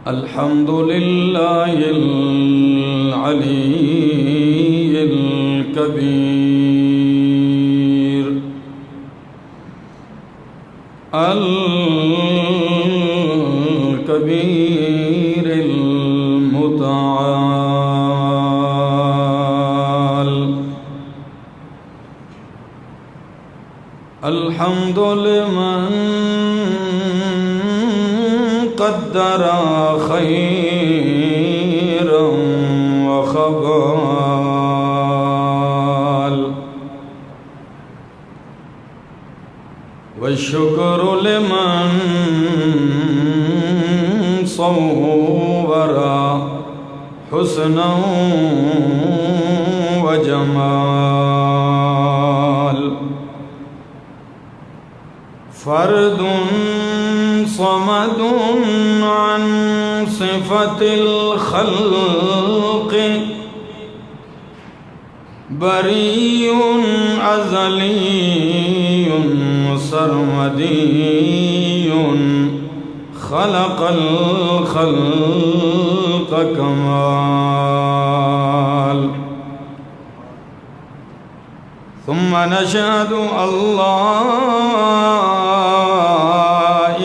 الحمد لله العلي الكبير الكبير المتعال. الحمد لمن قدر خيرا وخبال، والشكر لمن صور حسنا وجمال. فرد صمد عن صفة الخلق، بريء أزلي سرمدي، خلق الخلق كمال. ثم نشهد الله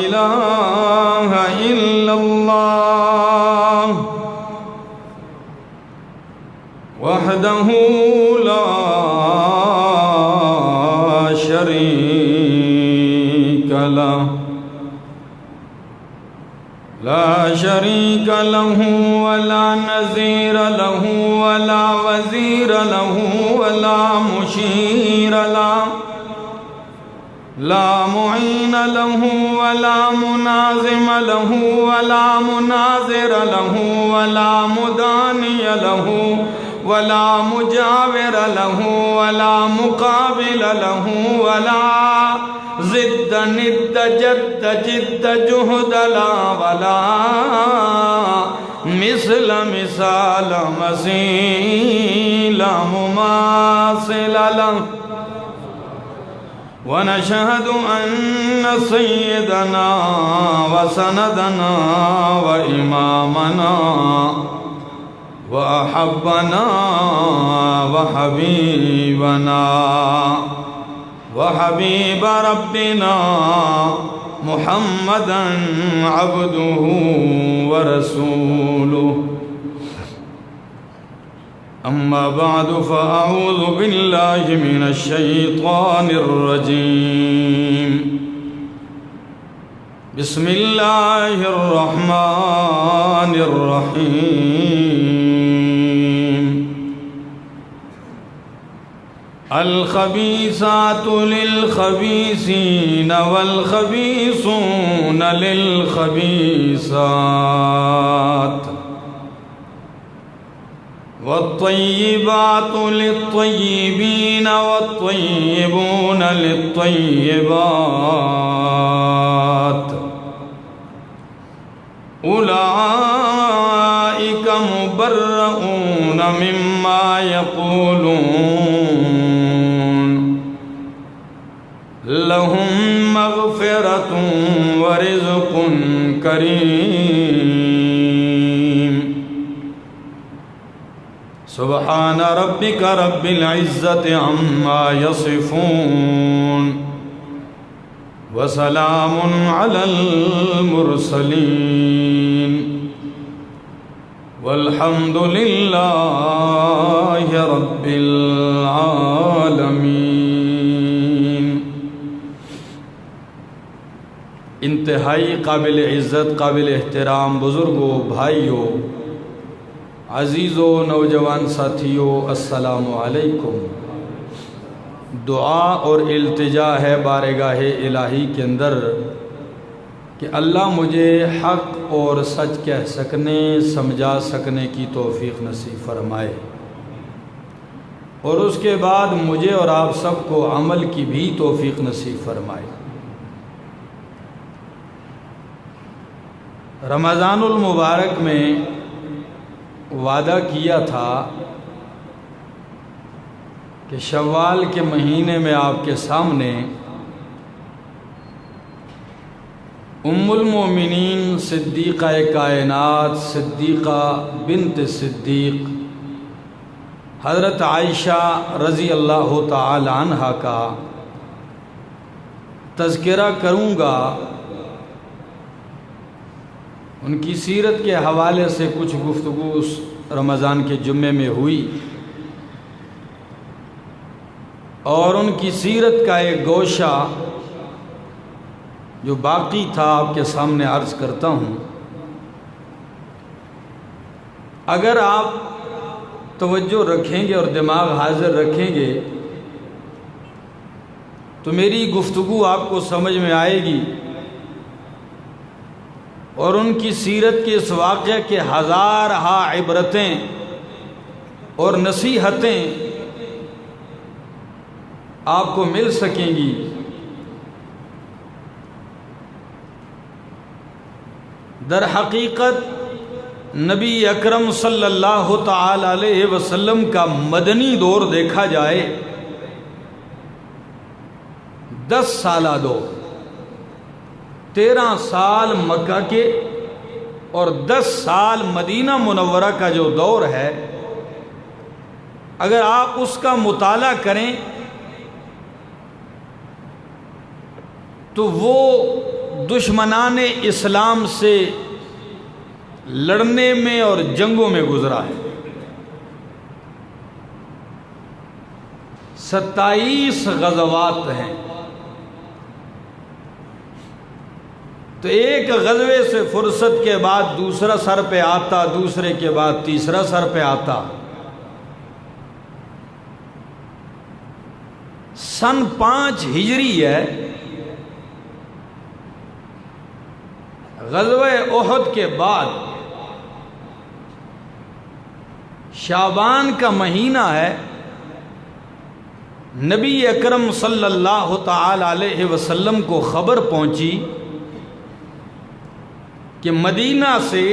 إله إلا الله وحده لا شريك له، لا شريك له ولا نظير له ولا وزير له ولا مشير له، لا معين له ولا منازم له ولا مناظر له ولا مداني له ولا مجاور له ولا مقابل له ولا ضد ند جد جد جهد لا ولا مثل مثال مثيل مماثل له. ونشهد أن سيدنا وسندنا وإمامنا وأحبنا وحبيبنا وحبيب ربنا محمدا عبده ورسوله. أما بعد فأعوذ بالله من الشيطان الرجيم. بسم الله الرحمن الرحيم. الخبيثات للخبيثين والخبيثون للخبيثات، والطيبات للطيبين والطيبون للطيبات، أولئك مبرؤون مما يقولون، لهم مغفرة ورزق كريم. سبحان ربك رب العزة عما يصفون، وسلام على المرسلين، والحمد لله رب العالمين. انتہائی قابل عزت، قابل احترام بزرگوں، بھائیوں، عزیزوں، نوجوان ساتھیوں، السلام علیکم. دعا اور التجا ہے بارگاہ الہی کے اندر کہ اللہ مجھے حق اور سچ کہہ سکنے، سمجھا سکنے کی توفیق نصیب فرمائے، اور اس کے بعد مجھے اور آپ سب کو عمل کی بھی توفیق نصیب فرمائے. رمضان المبارک میں وعدہ کیا تھا کہ شوال کے مہینے میں آپ کے سامنے ام المومنین صدیقہ کائنات صدیقہ بنت صدیق حضرت عائشہ رضی اللہ تعالی عنہا کا تذکرہ کروں گا۔ ان کی سیرت کے حوالے سے کچھ گفتگو اس رمضان کے جمعے میں ہوئی، اور ان کی سیرت کا ایک گوشہ جو باقی تھا آپ کے سامنے عرض کرتا ہوں۔ اگر آپ توجہ رکھیں گے اور دماغ حاضر رکھیں گے تو میری گفتگو آپ کو سمجھ میں آئے گی، اور ان کی سیرت کے اس واقعہ کے ہزارہا عبرتیں اور نصیحتیں آپ کو مل سکیں گی۔ در حقیقت نبی اکرم صلی اللہ تعالی علیہ وسلم کا مدنی دور دیکھا جائے 10 سالہ دور، 13 سال مکہ کے اور 10 سال مدینہ منورہ کا جو دور ہے، اگر آپ اس کا مطالعہ کریں تو وہ دشمنان اسلام سے لڑنے میں اور جنگوں میں گزرا ہے۔ 27 غزوات ہیں، تو ایک غزوے سے فرصت کے بعد دوسرا سر پہ آتا، دوسرے کے بعد تیسرا سر پہ آتا۔ سن 5 ہجری ہے، غزوہ احد کے بعد شعبان کا مہینہ ہے، نبی اکرم صلی اللہ تعالی علیہ وسلم کو خبر پہنچی کہ مدینہ سے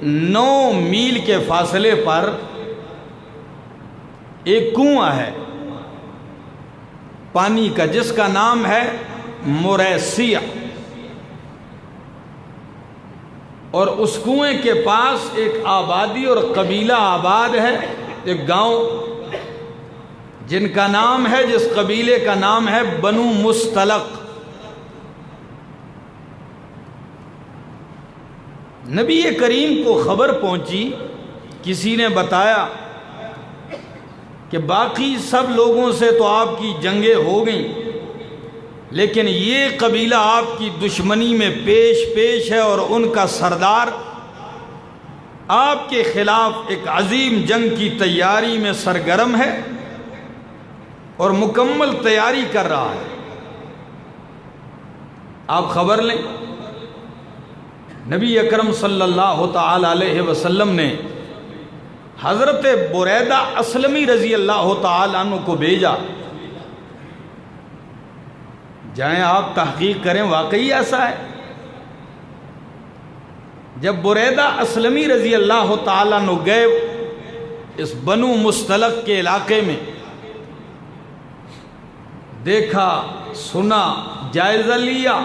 9 میل کے فاصلے پر ایک کنواں ہے پانی کا، جس کا نام ہے مریسیہ، اور اس کنویں کے پاس ایک آبادی اور قبیلہ آباد ہے، ایک گاؤں جن کا نام ہے، جس قبیلے کا نام ہے بنو مستلق۔ نبی کریم کو خبر پہنچی، کسی نے بتایا کہ باقی سب لوگوں سے تو آپ کی جنگیں ہو گئیں، لیکن یہ قبیلہ آپ کی دشمنی میں پیش ہے، اور ان کا سردار آپ کے خلاف ایک عظیم جنگ کی تیاری میں سرگرم ہے اور مکمل تیاری کر رہا ہے۔ آپ خبر لیں۔ نبی اکرم صلی اللہ تعالی علیہ وسلم نے حضرت بریدہ اسلمی رضی اللہ تعالی عنہ کو بھیجا، جائیں آپ تحقیق کریں واقعی ایسا ہے۔ جب بریدہ اسلمی رضی اللہ تعالیٰ عنہ گئے اس بنو مستلق کے علاقے میں، دیکھا، سنا، جائزہ لیا،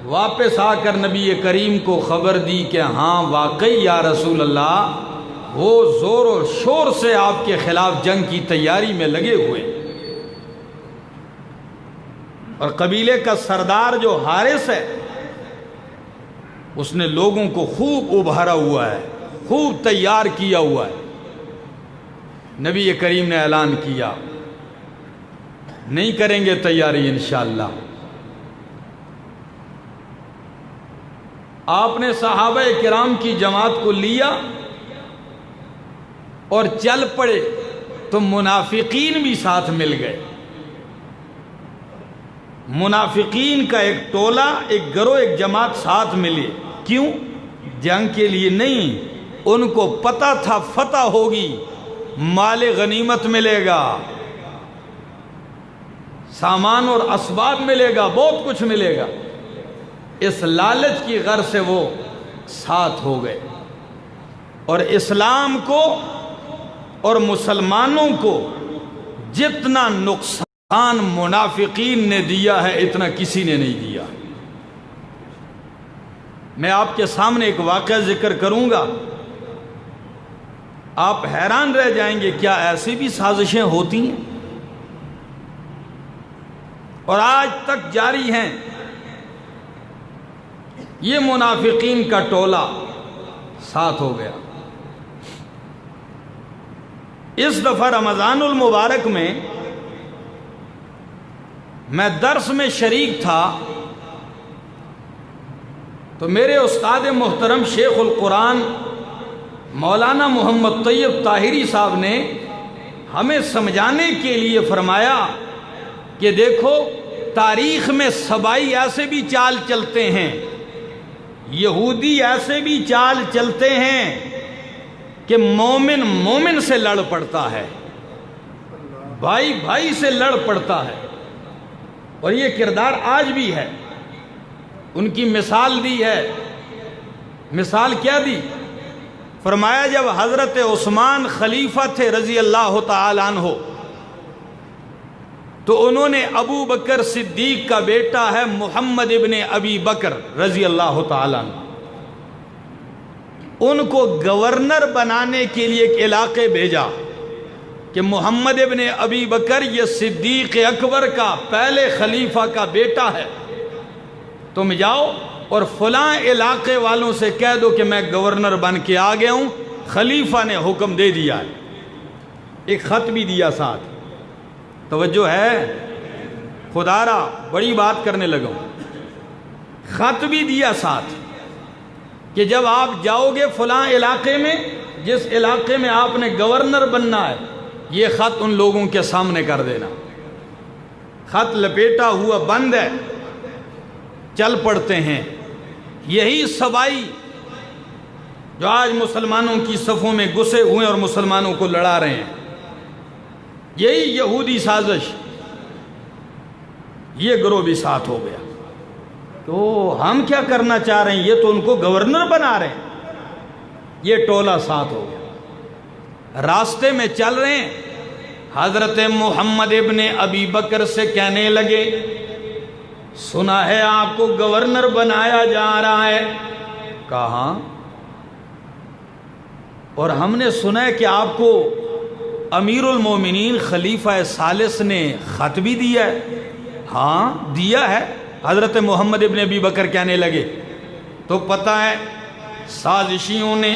واپس آ کر نبی کریم کو خبر دی کہ ہاں واقعی یا رسول اللہ وہ زور و شور سے آپ کے خلاف جنگ کی تیاری میں لگے ہوئے، اور قبیلے کا سردار جو حارث ہے اس نے لوگوں کو خوب ابھارا ہوا ہے، خوب تیار کیا ہوا ہے۔ نبی کریم نے اعلان کیا نہیں کریں گے تیاری انشاءاللہ۔ آپ نے صحابہ کرام کی جماعت کو لیا اور چل پڑے، تو منافقین بھی ساتھ مل گئے۔ منافقین کا ایک ٹولہ، ایک گروہ، ایک جماعت ساتھ ملی۔ کیوں؟ جنگ کے لیے نہیں، ان کو پتہ تھا فتح ہوگی، مال غنیمت ملے گا، سامان اور اسباب ملے گا، بہت کچھ ملے گا۔ اس لالچ کی غرض سے وہ ساتھ ہو گئے، اور اسلام کو اور مسلمانوں کو جتنا نقصان منافقین نے دیا ہے اتنا کسی نے نہیں دیا۔ میں آپ کے سامنے ایک واقعہ ذکر کروں گا، آپ حیران رہ جائیں گے کیا ایسی بھی سازشیں ہوتی ہیں، اور آج تک جاری ہیں۔ یہ منافقین کا ٹولہ ساتھ ہو گیا۔ اس دفعہ رمضان المبارک میں درس میں شریک تھا، تو میرے استاد محترم شیخ القرآن مولانا محمد طیب طاہری صاحب نے ہمیں سمجھانے کے لیے فرمایا کہ دیکھو تاریخ میں سبائی ایسے بھی چال چلتے ہیں، یہودی ایسے بھی چال چلتے ہیں کہ مومن مومن سے لڑ پڑتا ہے، بھائی بھائی سے لڑ پڑتا ہے، اور یہ کردار آج بھی ہے۔ ان کی مثال دی ہے۔ مثال کیا دی؟ فرمایا جب حضرت عثمان خلیفہ تھے رضی اللہ تعالی عنہ، تو انہوں نے ابو بکر صدیق کا بیٹا ہے محمد ابن ابی بکر رضی اللہ تعالی عنہ، ان کو گورنر بنانے کے لیے ایک علاقے بھیجا کہ محمد ابن ابی بکر یہ صدیق اکبر کا پہلے خلیفہ کا بیٹا ہے، تم جاؤ اور فلاں علاقے والوں سے کہہ دو کہ میں گورنر بن کے آ گیا ہوں، خلیفہ نے حکم دے دیا ہے۔ ایک خط بھی دیا ساتھ۔ توجہ ہے، خدا را بڑی بات کرنے لگا ہوں۔ خط بھی دیا ساتھ کہ جب آپ جاؤ گے فلاں علاقے میں، جس علاقے میں آپ نے گورنر بننا ہے، یہ خط ان لوگوں کے سامنے کر دینا۔ خط لپیٹا ہوا بند ہے، چل پڑتے ہیں۔ یہی سبائی جو آج مسلمانوں کی صفوں میں گھسے ہوئے اور مسلمانوں کو لڑا رہے ہیں، یہی یہودی سازش، یہ گروہ بھی ساتھ ہو گیا۔ تو ہم کیا کرنا چاہ رہے ہیں، یہ تو ان کو گورنر بنا رہے ہیں، یہ ٹولہ ساتھ ہو گیا۔ راستے میں چل رہے ہیں، حضرت محمد ابن ابی بکر سے کہنے لگے سنا ہے آپ کو گورنر بنایا جا رہا ہے۔ کہاں؟ اور ہم نے سنا ہے کہ آپ کو امیر المومنین خلیفہ ثالث نے خط بھی دیا ہے۔ ہاں دیا ہے، حضرت محمد ابن ابی بکر کہنے لگے۔ تو پتہ ہے سازشیوں نے،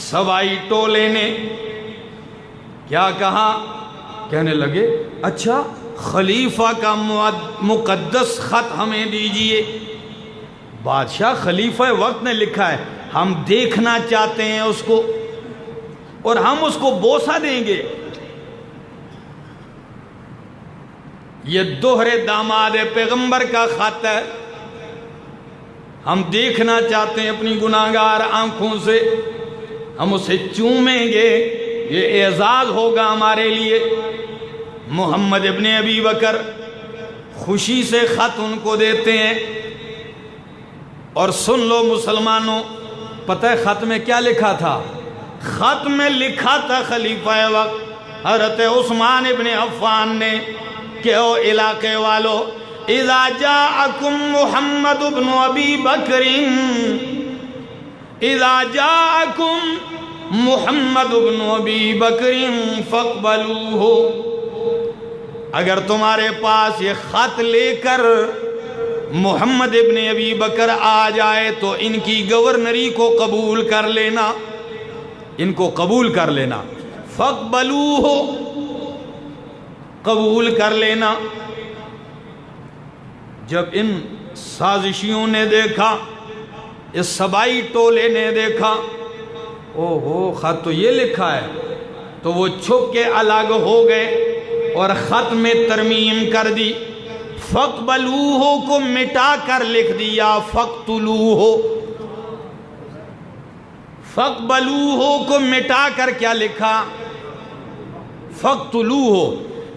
سبائی ٹولے نے کیا کہا؟ کہنے لگے اچھا خلیفہ کا مقدس خط ہمیں دیجئے۔ بادشاہ خلیفہ وقت نے لکھا ہے، ہم دیکھنا چاہتے ہیں اس کو، اور ہم اس کو بوسہ دیں گے۔ یہ دوہرے داماد پیغمبر کا خط ہے، ہم دیکھنا چاہتے ہیں اپنی گناہگار آنکھوں سے، ہم اسے چومیں گے، یہ اعزاز ہوگا ہمارے لیے۔ محمد ابن ابی بکر خوشی سے خط ان کو دیتے ہیں، اور سن لو مسلمانوں، پتہ ہے خط میں کیا لکھا تھا؟ خط میں لکھا تھا خلیفہ وقت حضرت عثمان ابن عفان نے کہ او علاقے والو، اذا جاءکم محمد ابن ابی بکر، اذا جاءکم محمد ابن ابی بکر فاقبلوہ، اگر تمہارے پاس یہ خط لے کر محمد ابن ابی بکر آ جائے تو ان کی گورنری کو قبول کر لینا، ان کو قبول کر لینا۔ فاقبلوہ، قبول کر لینا۔ جب ان سازشیوں نے دیکھا، اس سبائی ٹولے نے دیکھا، اوہو خط تو یہ لکھا ہے، تو وہ چھپ کے الگ ہو گئے اور خط میں ترمیم کر دی۔ فاقبلوہ کو مٹا کر لکھ دیا فاقتلوہ، فاقبلوہ کو مٹا کر کیا لکھا؟ فاقتلوہ۔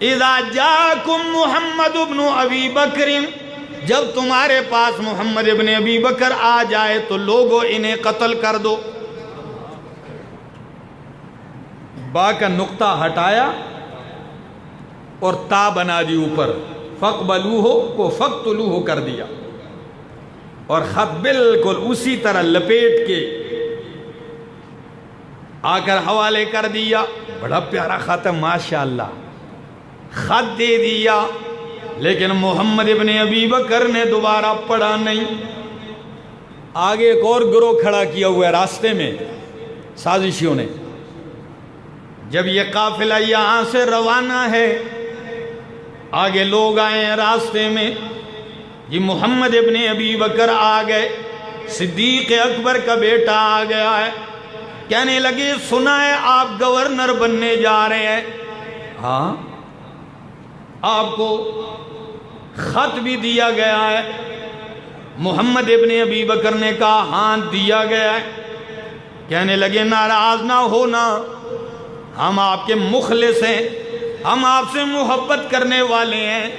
اذا جاءکم محمد ابن ابی بکر، جب تمہارے پاس محمد ابن ابی بکر آ جائے تو لوگوں انہیں قتل کر دو۔ با کا نقطہ ہٹایا اور تا بنا دی اوپر، فقبلوہ کو فقتلوہ کر دیا، اور خط بالکل اسی طرح لپیٹ کے آ کر حوالے کر دیا۔ بڑا پیارا خط ہے ماشاءاللہ، خط دے دیا، لیکن محمد ابن ابی بکر نے دوبارہ پڑھا نہیں۔ آگے ایک اور گروہ کھڑا کیا ہوا ہے راستے میں سازشیوں نے۔ جب یہ قافلہ یہاں سے روانہ ہے، آگے لوگ آئے ہیں راستے میں، یہ محمد ابن ابی بکر آ گئے، صدیق اکبر کا بیٹا آ گیا ہے، کہنے لگے سنا ہے آپ گورنر بننے جا رہے ہیں؟ ہاں، آپ کو خط بھی دیا گیا ہے۔ محمد ابن ابی بکر نے کہا ہاں دیا گیا ہے۔ کہنے لگے ناراض نہ ہونا، ہم آپ کے مخلص ہیں، ہم آپ سے محبت کرنے والے ہیں،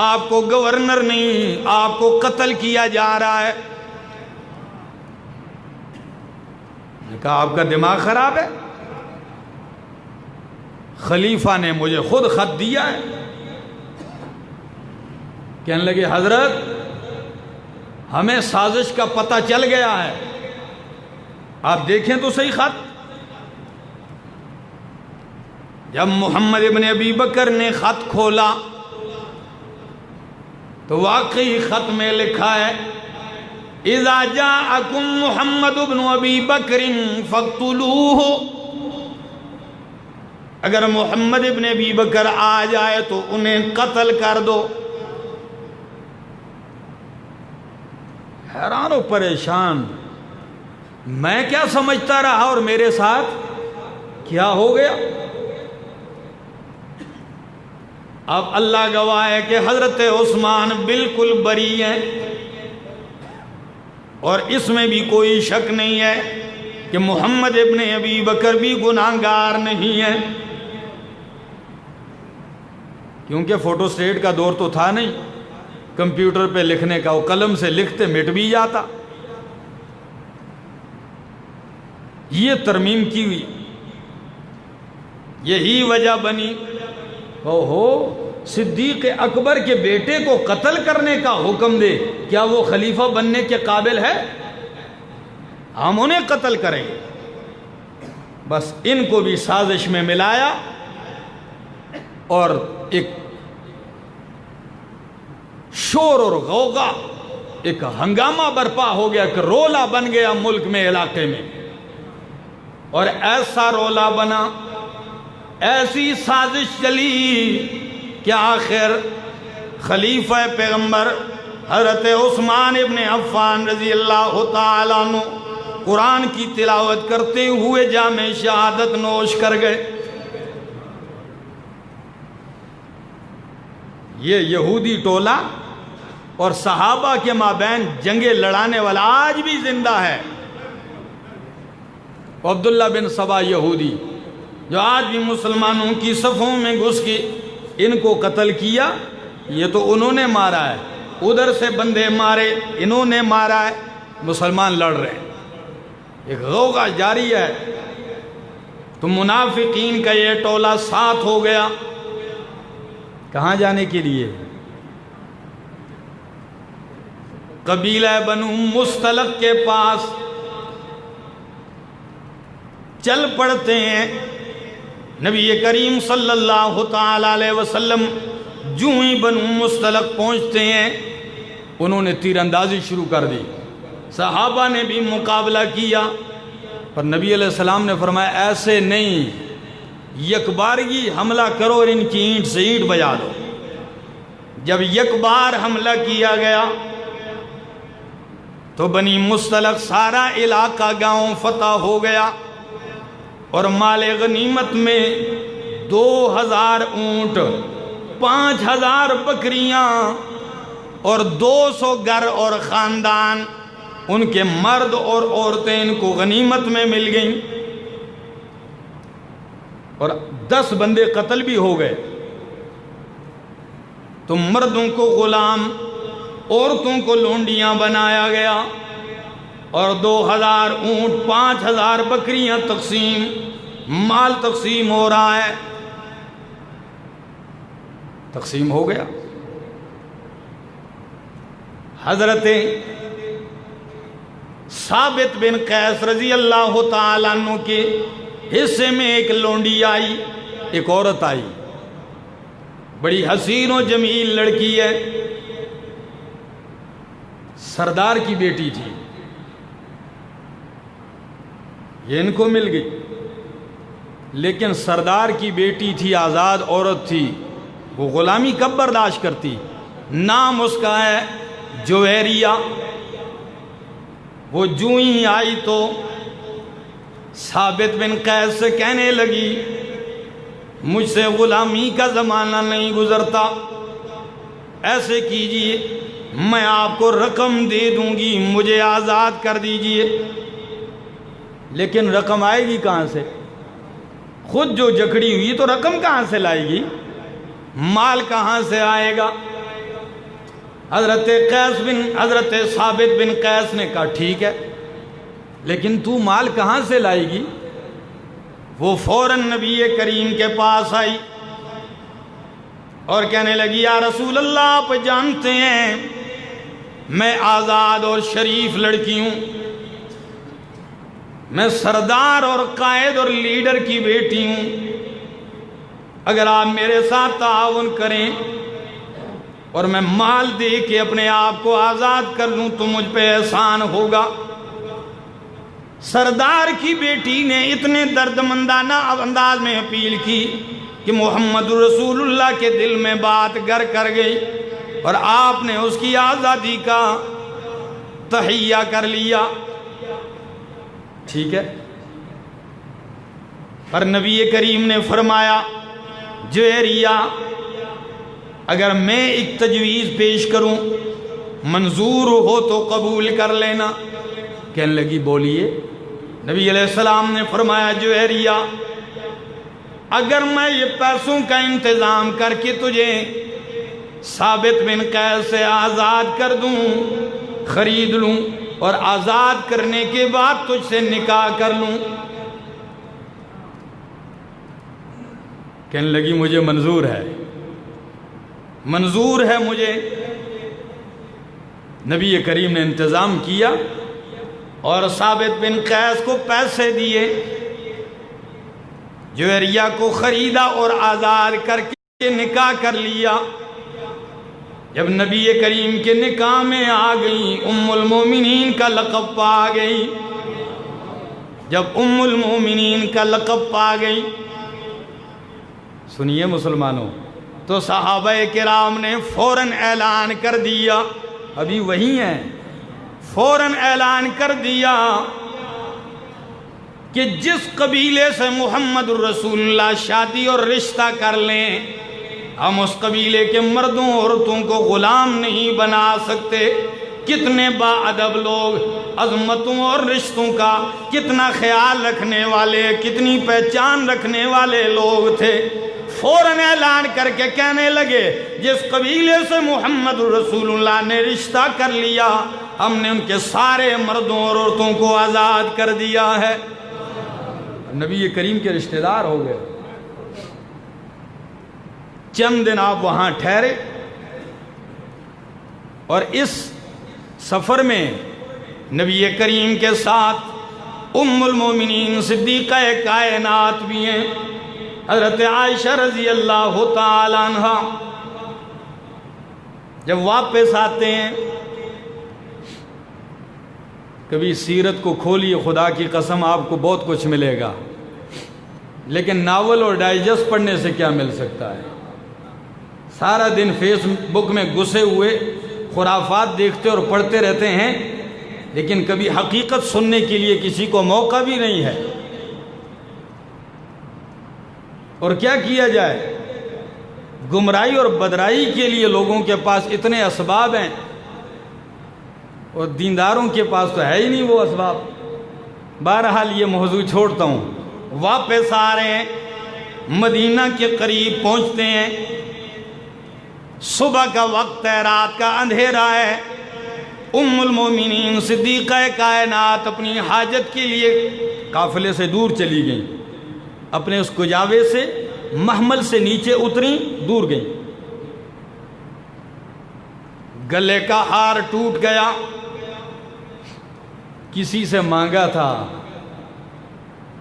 آپ کو گورنر نہیں، آپ کو قتل کیا جا رہا ہے۔ نے کہا آپ کا دماغ خراب ہے، خلیفہ نے مجھے خود خط دیا ہے۔ کہنے لگے حضرت ہمیں سازش کا پتہ چل گیا ہے، آپ دیکھیں تو صحیح خط۔ جب محمد ابن ابی بکر نے خط کھولا تو واقعی خط میں لکھا ہے اذا جاءکم محمد ابن ابی بکر فاقتلوہ، اگر محمد ابن ابی بکر آ جائے تو انہیں قتل کر دو۔ حیران و پریشان، میں کیا سمجھتا رہا اور میرے ساتھ کیا ہو گیا۔ اب اللہ گواہ ہے کہ حضرت عثمان بالکل بری ہیں، اور اس میں بھی کوئی شک نہیں ہے کہ محمد ابن ابی بکر بھی گناہگار نہیں ہے، کیونکہ فوٹو سٹیٹ کا دور تو تھا نہیں، کمپیوٹر پہ لکھنے کا، وہ قلم سے لکھتے مٹ بھی جاتا۔ یہ ترمیم کی ہوئی، یہی وجہ بنی صدیق اکبر کے بیٹے کو قتل کرنے کا حکم دے، کیا وہ خلیفہ بننے کے قابل ہے؟ ہم انہیں قتل کریں گے۔ بس ان کو بھی سازش میں ملایا اور ایک شور اور غوغا، ایک ہنگامہ برپا ہو گیا کہ رولا بن گیا ملک میں، علاقے میں، اور ایسا رولا بنا، ایسی سازش چلی کہ آخر خلیفہ پیغمبر حضرت عثمان ابن عفان رضی اللہ تعالیٰ عنہ قرآن کی تلاوت کرتے ہوئے جام شہادت نوش کر گئے۔ یہ یہودی ٹولہ اور صحابہ کے مابین جنگیں لڑانے والا آج بھی زندہ ہے، عبداللہ بن سبا یہودی، جو آج بھی مسلمانوں کی صفوں میں گھس کے ان کو قتل کیا۔ یہ تو انہوں نے مارا ہے، ادھر سے بندے مارے، انہوں نے مارا ہے، مسلمان لڑ رہے ہیں، ایک غوغا جاری ہے۔ تو منافقین کا یہ ٹولہ ساتھ ہو گیا، کہاں جانے کے لیے؟ قبیلہ بنو مستلق کے پاس چل پڑتے ہیں۔ نبی کریم صلی اللہ تعالی علیہ وسلم جو ہی بنو مستلق پہنچتے ہیں، انہوں نے تیر اندازی شروع کر دی، صحابہ نے بھی مقابلہ کیا، پر نبی علیہ السلام نے فرمایا ایسے نہیں، یک بارگی حملہ کرو اور ان کی اینٹ سے اینٹ بجا دو۔ جب یک بار حملہ کیا گیا تو بنی مستلق سارا علاقہ گاؤں فتح ہو گیا، اور مال غنیمت میں 2000 اونٹ، 5000 بکریاں اور 200 گھر اور خاندان، ان کے مرد اور عورتیں ان کو غنیمت میں مل گئیں، اور 10 بندے قتل بھی ہو گئے۔ تو مردوں کو غلام، عورتوں کو لونڈیاں بنایا گیا، اور 2000 اونٹ، 5000 بکریاں تقسیم، مال تقسیم ہو رہا ہے۔ تقسیم ہو گیا۔ حضرت ثابت بن قیس رضی اللہ تعالیٰ عنہ کے حصے میں ایک لونڈی آئی، ایک عورت آئی، بڑی حسین و جمیل لڑکی ہے، سردار کی بیٹی تھی، یہ ان کو مل گئی، لیکن سردار کی بیٹی تھی، آزاد عورت تھی، وہ غلامی کب برداشت کرتی؟ نام اس کا ہے جویریہ۔ وہ جو ہی آئی تو ثابت بن قیس سے کہنے لگی مجھ سے غلامی کا زمانہ نہیں گزرتا، ایسے کیجئے میں آپ کو رقم دے دوں گی، مجھے آزاد کر دیجئے۔ لیکن رقم آئے گی کہاں سے؟ خود جو جکڑی ہوئی تو رقم کہاں سے لائے گی؟ مال کہاں سے آئے گا؟ حضرت ثابت بن قیس نے کہا ٹھیک ہے، لیکن تو مال کہاں سے لائے گی؟ وہ فوراً نبی کریم کے پاس آئی اور کہنے لگی یا رسول اللہ، آپ جانتے ہیں میں آزاد اور شریف لڑکی ہوں، میں سردار اور قائد اور لیڈر کی بیٹی ہوں، اگر آپ میرے ساتھ تعاون کریں اور میں مال دے کے اپنے آپ کو آزاد کر لوں تو مجھ پہ احسان ہوگا۔ سردار کی بیٹی نے اتنے دردمندانہ انداز میں اپیل کی کہ محمد رسول اللہ کے دل میں بات گر کر گئی اور آپ نے اس کی آزادی کا تہیہ کر لیا۔ ٹھیک ہے، پر نبی کریم نے فرمایا جویریہ اگر میں ایک تجویز پیش کروں منظور ہو تو قبول کر لینا۔ کہنے لگی بولیے۔ نبی علیہ السلام نے فرمایا جویریہ اگر میں یہ پیسوں کا انتظام کر کے تجھے ثابت بن قیس سے آزاد کر دوں، خرید لوں اور آزاد کرنے کے بعد تجھ سے نکاح کر لوں، کہنے لگی مجھے منظور ہے، منظور ہے مجھے۔ نبی کریم نے انتظام کیا اور ثابت بن قیس کو پیسے دیے، جویریہ کو خریدا اور آزاد کر کے نکاح کر لیا۔ جب نبی کریم کے نکاح میں آ گئی ام المومنین کا لقب پا گئی، جب ام المومنین کا لقب پا گئی، سنیے مسلمانوں، تو صحابہ کرام نے فوراً اعلان کر دیا، ابھی وہی ہیں، فوراً اعلان کر دیا کہ جس قبیلے سے محمد الرسول اللہ شادی اور رشتہ کر لیں ہم اس قبیلے کے مردوں عورتوں کو غلام نہیں بنا سکتے۔ کتنے با ادب لوگ، عظمتوں اور رشتوں کا کتنا خیال رکھنے والے، کتنی پہچان رکھنے والے لوگ تھے، فوراً اعلان کر کے کہنے لگے جس قبیلے سے محمد الرسول اللہ نے رشتہ کر لیا ہم نے ان کے سارے مردوں اور عورتوں کو آزاد کر دیا ہے۔ نبی کریم کے رشتہ دار ہو گئے۔ چند دن آپ وہاں ٹھہرے اور اس سفر میں نبی کریم کے ساتھ ام المومنین صدیقہ کائنات بھی ہیں، حضرت عائشہ رضی اللہ تعالی عنہ۔ جب واپس آتے ہیں، کبھی سیرت کو کھولیے، خدا کی قسم آپ کو بہت کچھ ملے گا، لیکن ناول اور ڈائجسٹ پڑھنے سے کیا مل سکتا ہے؟ سارا دن فیس بک میں گھسے ہوئے خرافات دیکھتے اور پڑھتے رہتے ہیں، لیکن کبھی حقیقت سننے کے لیے کسی کو موقع بھی نہیں ہے۔ اور کیا کیا جائے؟ گمراہی اور بدرائی کے لیے لوگوں کے پاس اتنے اسباب ہیں اور دینداروں کے پاس تو ہے ہی نہیں وہ اسباب۔ بہرحال یہ موضوع چھوڑتا ہوں۔ واپس آ رہے ہیں، مدینہ کے قریب پہنچتے ہیں، صبح کا وقت ہے، رات کا اندھیرا ہے۔ ام المومنین صدیقہ کائنات اپنی حاجت کے لیے قافلے سے دور چلی گئیں، اپنے اس کجاوے سے محمل سے نیچے اتریں، دور گئیں، گلے کا ہار ٹوٹ گیا، کسی سے مانگا تھا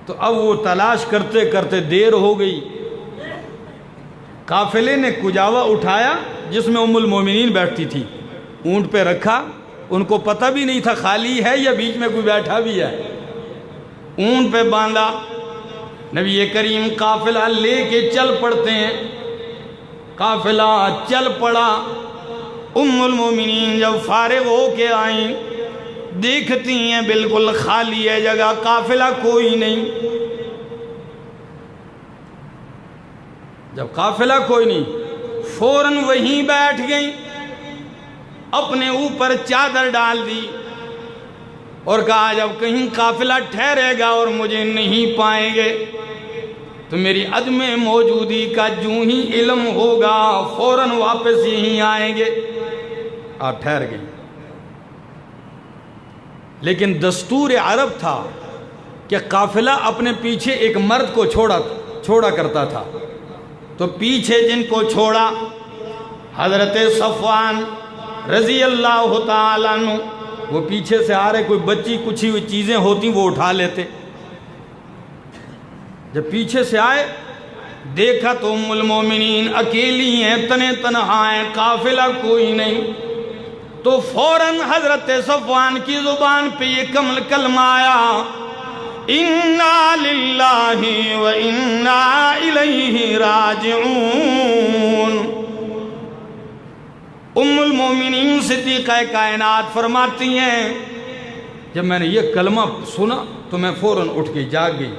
تو اب وہ تلاش کرتے کرتے دیر ہو گئی۔ قافلے نے کجاوا اٹھایا جس میں ام المومنین بیٹھتی تھی، اونٹ پہ رکھا، ان کو پتہ بھی نہیں تھا خالی ہے یا بیچ میں کوئی بیٹھا بھی ہے، اونٹ پہ باندھا۔ نبی کریم قافلہ لے کے چل پڑتے ہیں، قافلہ چل پڑا۔ ام المومنین جب فارغ ہو کے آئیں، دیکھتی ہیں بالکل خالی ہے جگہ، قافلہ کوئی نہیں۔ جب قافلہ کوئی نہیں، فوراً وہیں بیٹھ گئیں، اپنے اوپر چادر ڈال دی اور کہا جب کہیں قافلہ ٹھہرے گا اور مجھے نہیں پائیں گے تو میری عدم موجودی کا جو ہی علم ہوگا فوراً واپس یہیں آئیں گے۔ آپ ٹھہر گئیں، لیکن دستور عرب تھا کہ قافلہ اپنے پیچھے ایک مرد کو چھوڑا کرتا تھا، تو پیچھے جن کو چھوڑا حضرت صفوان رضی اللہ تعالیٰ عنہ، وہ پیچھے سے آ رہے، کوئی بچی کچھ ہوئی چیزیں ہوتی وہ اٹھا لیتے۔ جب پیچھے سے آئے دیکھا تو ام المومنین اکیلی ہیں، تنے تنہا ہیں، قافلہ کوئی نہیں، تو فوراً حضرت صفوان کی زبان پہ یہ کلمہ آیا، اِنَّا لِلَّهِ وَإِنَّا إِلَيْهِ راجعون۔ ام المومنین صدیقہ کائنات فرماتی ہیں جب میں نے یہ کلمہ سنا تو میں فوراً اٹھ گئی، جاگ گئی،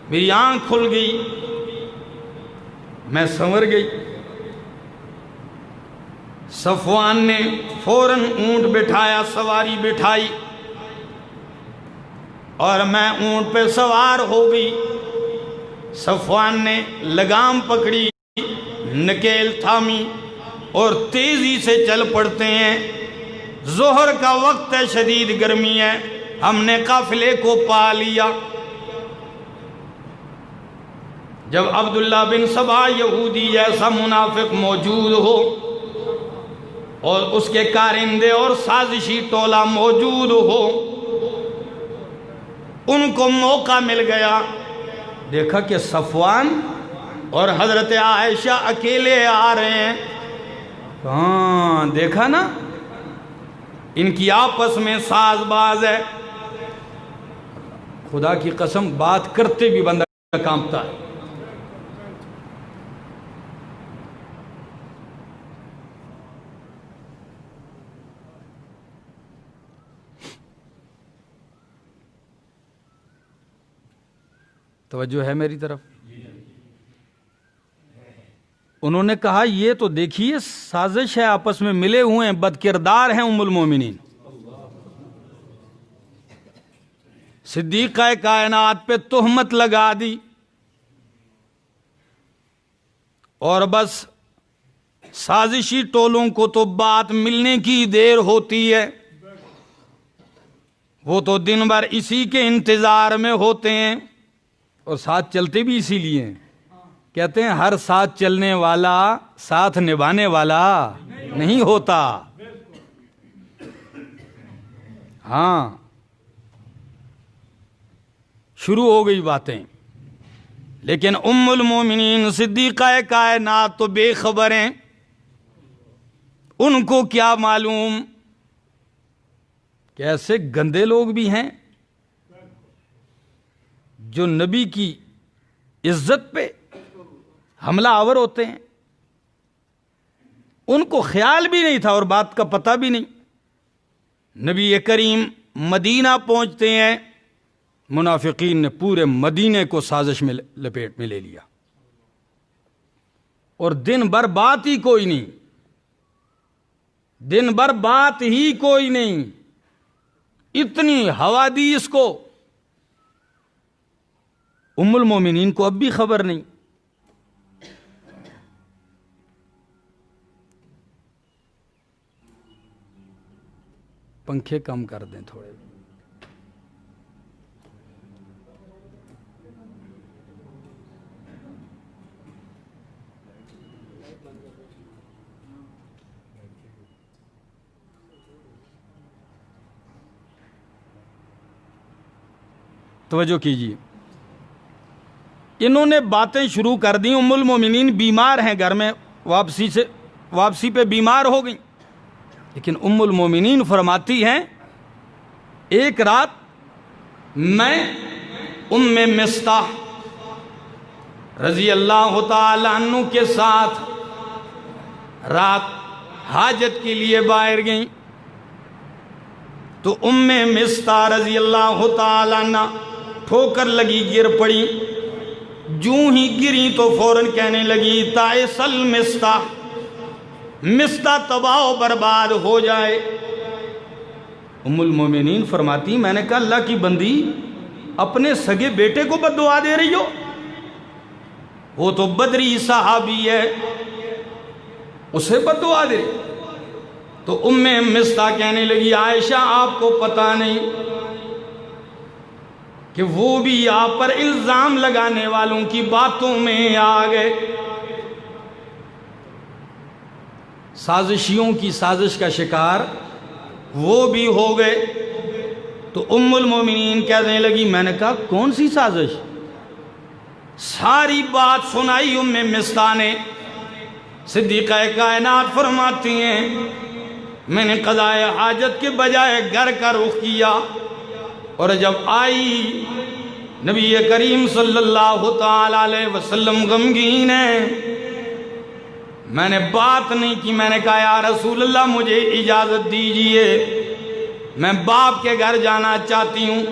میری آنکھ کھل گئی، میں سنور گئی۔ صفوان نے فوراً اونٹ بٹھایا، سواری بٹھائی اور میں اونٹ پہ سوار ہو گئی۔ صفوان نے لگام پکڑی، نکیل تھامی اور تیزی سے چل پڑتے ہیں۔ ظہر کا وقت ہے، شدید گرمی ہے، ہم نے قافلے کو پا لیا۔ جب عبداللہ بن سبا یہودی جیسا منافق موجود ہو اور اس کے کارندے اور سازشی ٹولہ موجود ہو، ان کو موقع مل گیا، دیکھا کہ صفوان اور حضرت عائشہ اکیلے آ رہے ہیں، ہاں دیکھا نا ان کی آپس میں ساز باز ہے۔ خدا کی قسم بات کرتے بھی بندہ کانپتا ہے۔ توجہ ہے میری طرف؟ انہوں نے کہا یہ تو دیکھیے سازش ہے، آپس میں ملے ہوئے ہیں، بد کردار ہیں ام المومنین۔ صدیقہ کائنات پہ تہمت لگا دی اور بس سازشی ٹولوں کو تو بات ملنے کی دیر ہوتی ہے، وہ تو دن بھر اسی کے انتظار میں ہوتے ہیں اور ساتھ چلتے بھی اسی لیے ہیں۔ کہتے ہیں ہر ساتھ چلنے والا ساتھ نبھانے والا نہیں ہوتا۔ ہاں شروع ہو گئی باتیں، لیکن ام المومنین صدیقہ کائنات تو بے خبر ہیں، ان کو کیا معلوم کہ ایسے گندے لوگ بھی ہیں جو نبی کی عزت پہ حملہ آور ہوتے ہیں۔ ان کو خیال بھی نہیں تھا اور بات کا پتہ بھی نہیں۔ نبی کریم مدینہ پہنچتے ہیں، منافقین نے پورے مدینے کو سازش میں لپیٹ میں لے لیا اور دن بھر بات ہی کوئی نہیں، دن بھر بات ہی کوئی نہیں، اتنی ہوا دی اس کو۔ ام المومنین کو اب بھی خبر نہیں۔ پنکھے کم کر دیں تھوڑے۔ توجہ کیجیے، انہوں نے باتیں شروع کر دیں. ام المومنین بیمار ہیں، گھر میں واپسی پہ بیمار ہو گئیں، لیکن ام المومنین فرماتی ہیں ایک رات میں ام مصطح رضی اللہ تعالی عنہ کے ساتھ رات حاجت کے لیے باہر گئیں تو ام مصطح رضی اللہ تعالی عنہ ٹھوکر لگی، گر پڑی. جوں ہی گری تو فوراً کہنے لگی تعسل مصطح، مصطح تباہ و برباد ہو جائے. ام المومنین فرماتی میں نے کہا اللہ کی بندی اپنے سگے بیٹے کو بد دعا دے رہی ہو، وہ تو بدری صحابی ہے، اسے بد دعا دے. تو ام مصطح کہنے لگی عائشہ آپ کو پتہ نہیں کہ وہ بھی آپ پر الزام لگانے والوں کی باتوں میں آ گئے، سازشیوں کی سازش کا شکار وہ بھی ہو گئے. تو ام المومنین کہنے لگی میں نے کہا کون سی سازش؟ ساری بات سنائی ام مصطح نے. صدیقہ کائنات فرماتی ہیں میں نے قضاء حاجت کے بجائے گھر کا رخ کیا، اور جب آئی نبی کریم صلی اللہ تعالی علیہ وسلم غمگین ہے، میں نے بات نہیں کی. میں نے کہا یا رسول اللہ مجھے اجازت دیجئے، میں باپ کے گھر جانا چاہتی ہوں،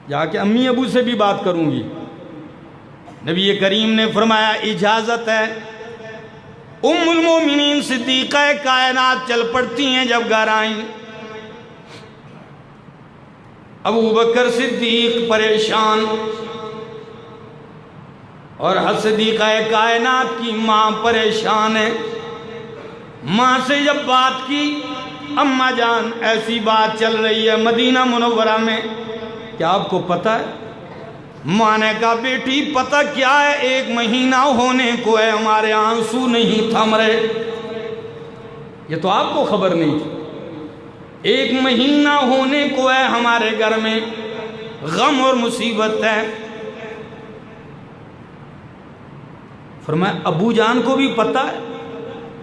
جا کے امی ابو سے بھی بات کروں گی. نبی کریم نے فرمایا اجازت ہے. ام المومنین صدیقہ کائنات چل پڑتی ہیں. جب گھر آئیں ابو بکر صدیق پریشان، اور صدیقہ کائنات کی ماں پریشان ہے. ماں سے جب بات کی اماں جان ایسی بات چل رہی ہے مدینہ منورہ میں، کیا آپ کو پتہ ہے؟ ماں نے کہا بیٹی پتہ کیا ہے، 1 مہینہ ہونے کو ہے ہمارے آنسو نہیں تھم رہے. یہ تو آپ کو خبر نہیں تھی. 1 مہینہ ہونے کو ہے ہمارے گھر میں غم اور مصیبت ہے. فرمایا ابو جان کو بھی پتہ ہے؟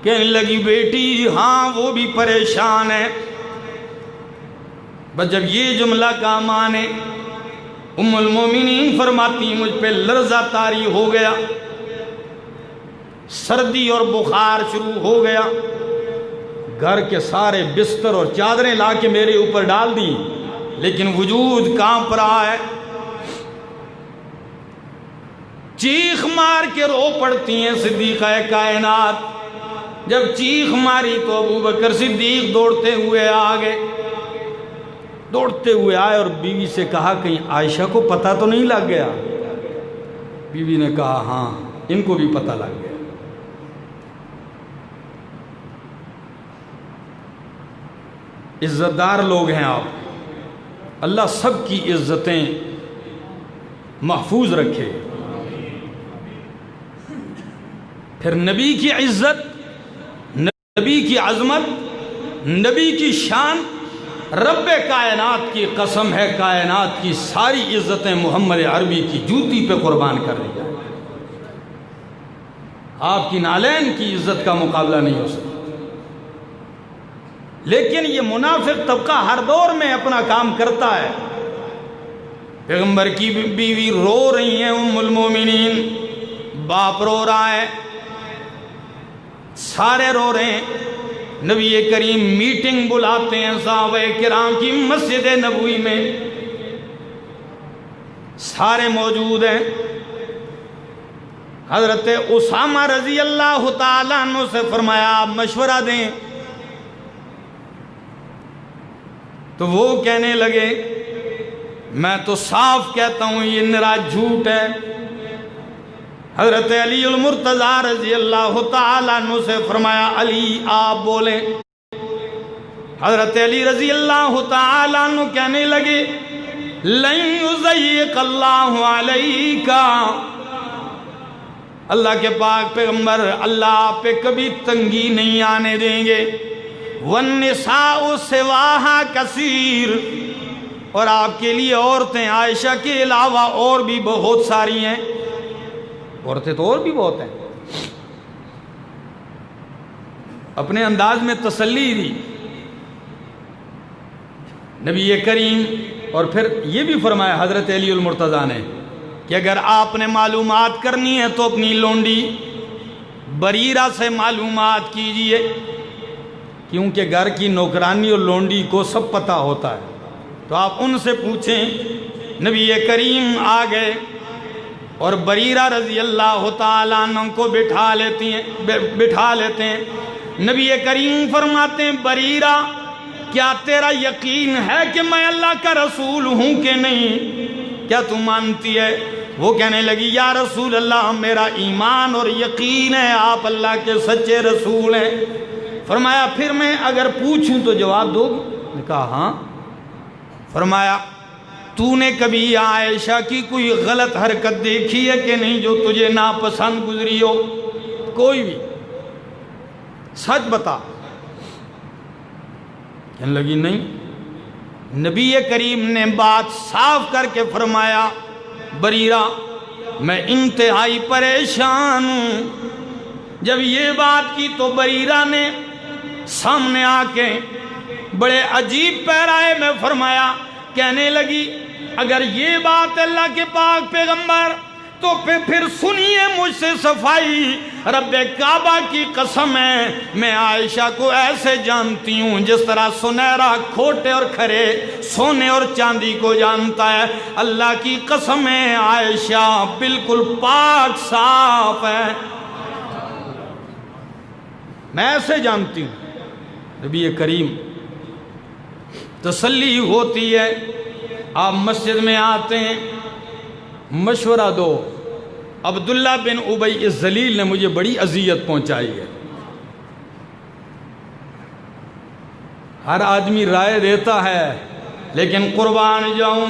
کہنے لگی بیٹی ہاں وہ بھی پریشان ہے. بس جب یہ جملہ کہا ماں نے، ام المومنین فرماتی مجھ پہ لرزہ طاری ہو گیا، سردی اور بخار شروع ہو گیا. گھر کے سارے بستر اور چادریں لا کے میرے اوپر ڈال دی، لیکن وجود کانپ رہا ہے. چیخ مار کے رو پڑتی ہیں صدیقہ کائنات. جب چیخ ماری تو ابو بکر صدیق دوڑتے ہوئے آئے اور بیوی سے کہا کہیں عائشہ کو پتہ تو نہیں لگ گیا؟ بیوی نے کہا ہاں ان کو بھی پتہ لگ گیا. عزت دار لوگ ہیں آپ، اللہ سب کی عزتیں محفوظ رکھے. پھر نبی کی عزت، نبی کی عظمت، نبی کی شان، رب کائنات کی قسم ہے کائنات کی ساری عزتیں محمد عربی کی جوتی پہ قربان کر دی جائیں. آپ کی نالین کی عزت کا مقابلہ نہیں ہو سکتا. لیکن یہ منافق طبقہ ہر دور میں اپنا کام کرتا ہے. پیغمبر کی بیوی رو رہی ہیں ام المومنین، باپ رو رہا ہے، سارے رو رہے ہیں. نبی کریم میٹنگ بلاتے ہیں صحابہ کرام کی مسجد نبوی میں، سارے موجود ہیں. حضرت اسامہ رضی اللہ تعالیٰ عنہ سے فرمایا آپ مشورہ دیں. تو وہ کہنے لگے میں تو صاف کہتا ہوں یہ نرا جھوٹ ہے. حضرت علی المرتضیٰ رضی اللہ تعالیٰ عنہ سے فرمایا علی آپ بولیں. حضرت علی رضی اللہ تعالیٰ عنہ کہنے لگے لن یضیق اللہ علیک، اللہ کے پاک پیغمبر اللہ آپ پہ کبھی تنگی نہیں آنے دیں گے. والنساء سواہا کثیر، اور آپ کے لیے عورتیں عائشہ کے علاوہ اور بھی بہت ساری ہیں، عورتیں تو اور بھی بہت ہیں، اپنے انداز میں تسلی دی نبی کریم۔ اور پھر یہ بھی فرمایا حضرت علی المرتضیٰ نے کہ اگر آپ نے معلومات کرنی ہے تو اپنی لونڈی بریرہ سے معلومات کیجئے، کیونکہ گھر کی نوکرانی اور لونڈی کو سب پتہ ہوتا ہے، تو آپ ان سے پوچھیں۔ نبی کریم آ گئے اور بریرہ رضی اللہ تعالیٰ عنہ کو بٹھا لیتے ہیں۔ نبی کریم فرماتے ہیں بریرہ کیا تیرا یقین ہے کہ میں اللہ کا رسول ہوں کہ نہیں؟ کیا تو مانتی ہے؟ وہ کہنے لگی یا رسول اللہ میرا ایمان اور یقین ہے آپ اللہ کے سچے رسول ہیں۔ فرمایا پھر میں اگر پوچھوں تو جواب دو گی؟ نے کہا ہاں۔ فرمایا تو نے کبھی عائشہ کی کوئی غلط حرکت دیکھی ہے کہ نہیں جو تجھے ناپسند گزری ہو؟ کوئی بھی، سچ بتا۔ کہنے لگی نہیں۔ نبی کریم نے بات صاف کر کے فرمایا بریرہ میں انتہائی پریشان ہوں۔ جب یہ بات کی تو بریرہ نے سامنے آ کے بڑے عجیب پیرائے میں فرمایا، کہنے لگی اگر یہ بات اللہ کے پاک پیغمبر تو پھر سنیے مجھ سے صفائی، رب کعبہ کی قسم ہے میں عائشہ کو ایسے جانتی ہوں جس طرح سنہرا کھوٹے اور کھرے سونے اور چاندی کو جانتا ہے۔ اللہ کی قسم ہے عائشہ بالکل پاک صاف ہے، میں ایسے جانتی ہوں۔ نبی کریم تسلی ہوتی ہے، آپ مسجد میں آتے ہیں، مشورہ دو۔ عبداللہ بن ابی الذلیل نے مجھے بڑی اذیت پہنچائی ہے۔ ہر آدمی رائے دیتا ہے لیکن قربان جاؤں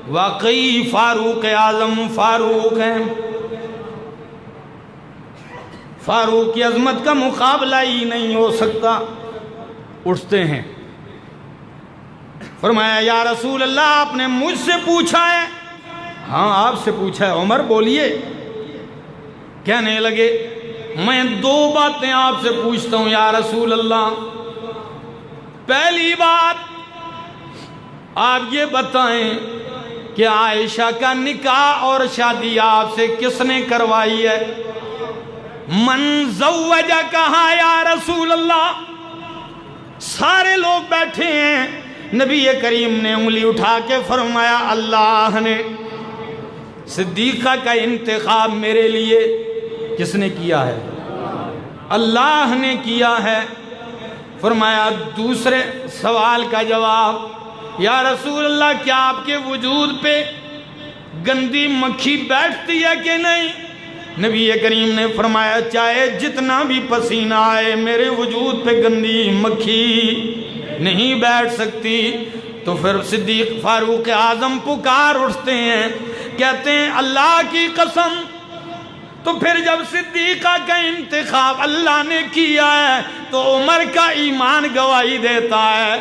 واقعی فاروق اعظم فاروق ہیں، فاروق کی عظمت کا مقابلہ ہی نہیں ہو سکتا۔ اٹھتے ہیں، فرمایا یا رسول اللہ آپ نے مجھ سے پوچھا ہے؟ ہاں آپ سے پوچھا ہے۔ عمر بولیے۔ کہنے لگے میں دو باتیں آپ سے پوچھتا ہوں یا رسول اللہ۔ پہلی بات آپ یہ بتائیں کہ عائشہ کا نکاح اور شادی آپ سے کس نے کروائی ہے؟ من زوجہ کہا یا رسول اللہ؟ سارے لوگ بیٹھے ہیں، نبی کریم نے انگلی اٹھا کے فرمایا اللہ نے۔ صدیقہ کا انتخاب میرے لیے کس نے کیا ہے؟ اللہ نے کیا ہے۔ فرمایا دوسرے سوال کا جواب یا رسول اللہ کیا آپ کے وجود پہ گندی مکھی بیٹھتی ہے کہ نہیں؟ نبی کریم نے فرمایا چاہے جتنا بھی پسینہ آئے میرے وجود پہ گندی مکھی نہیں بیٹھ سکتی۔ تو پھر صدیق فاروق اعظم پکار اٹھتے ہیں، کہتے ہیں اللہ کی قسم۔ تو پھر جب صدیقہ کا انتخاب اللہ نے کیا ہے تو عمر کا ایمان گواہی دیتا ہے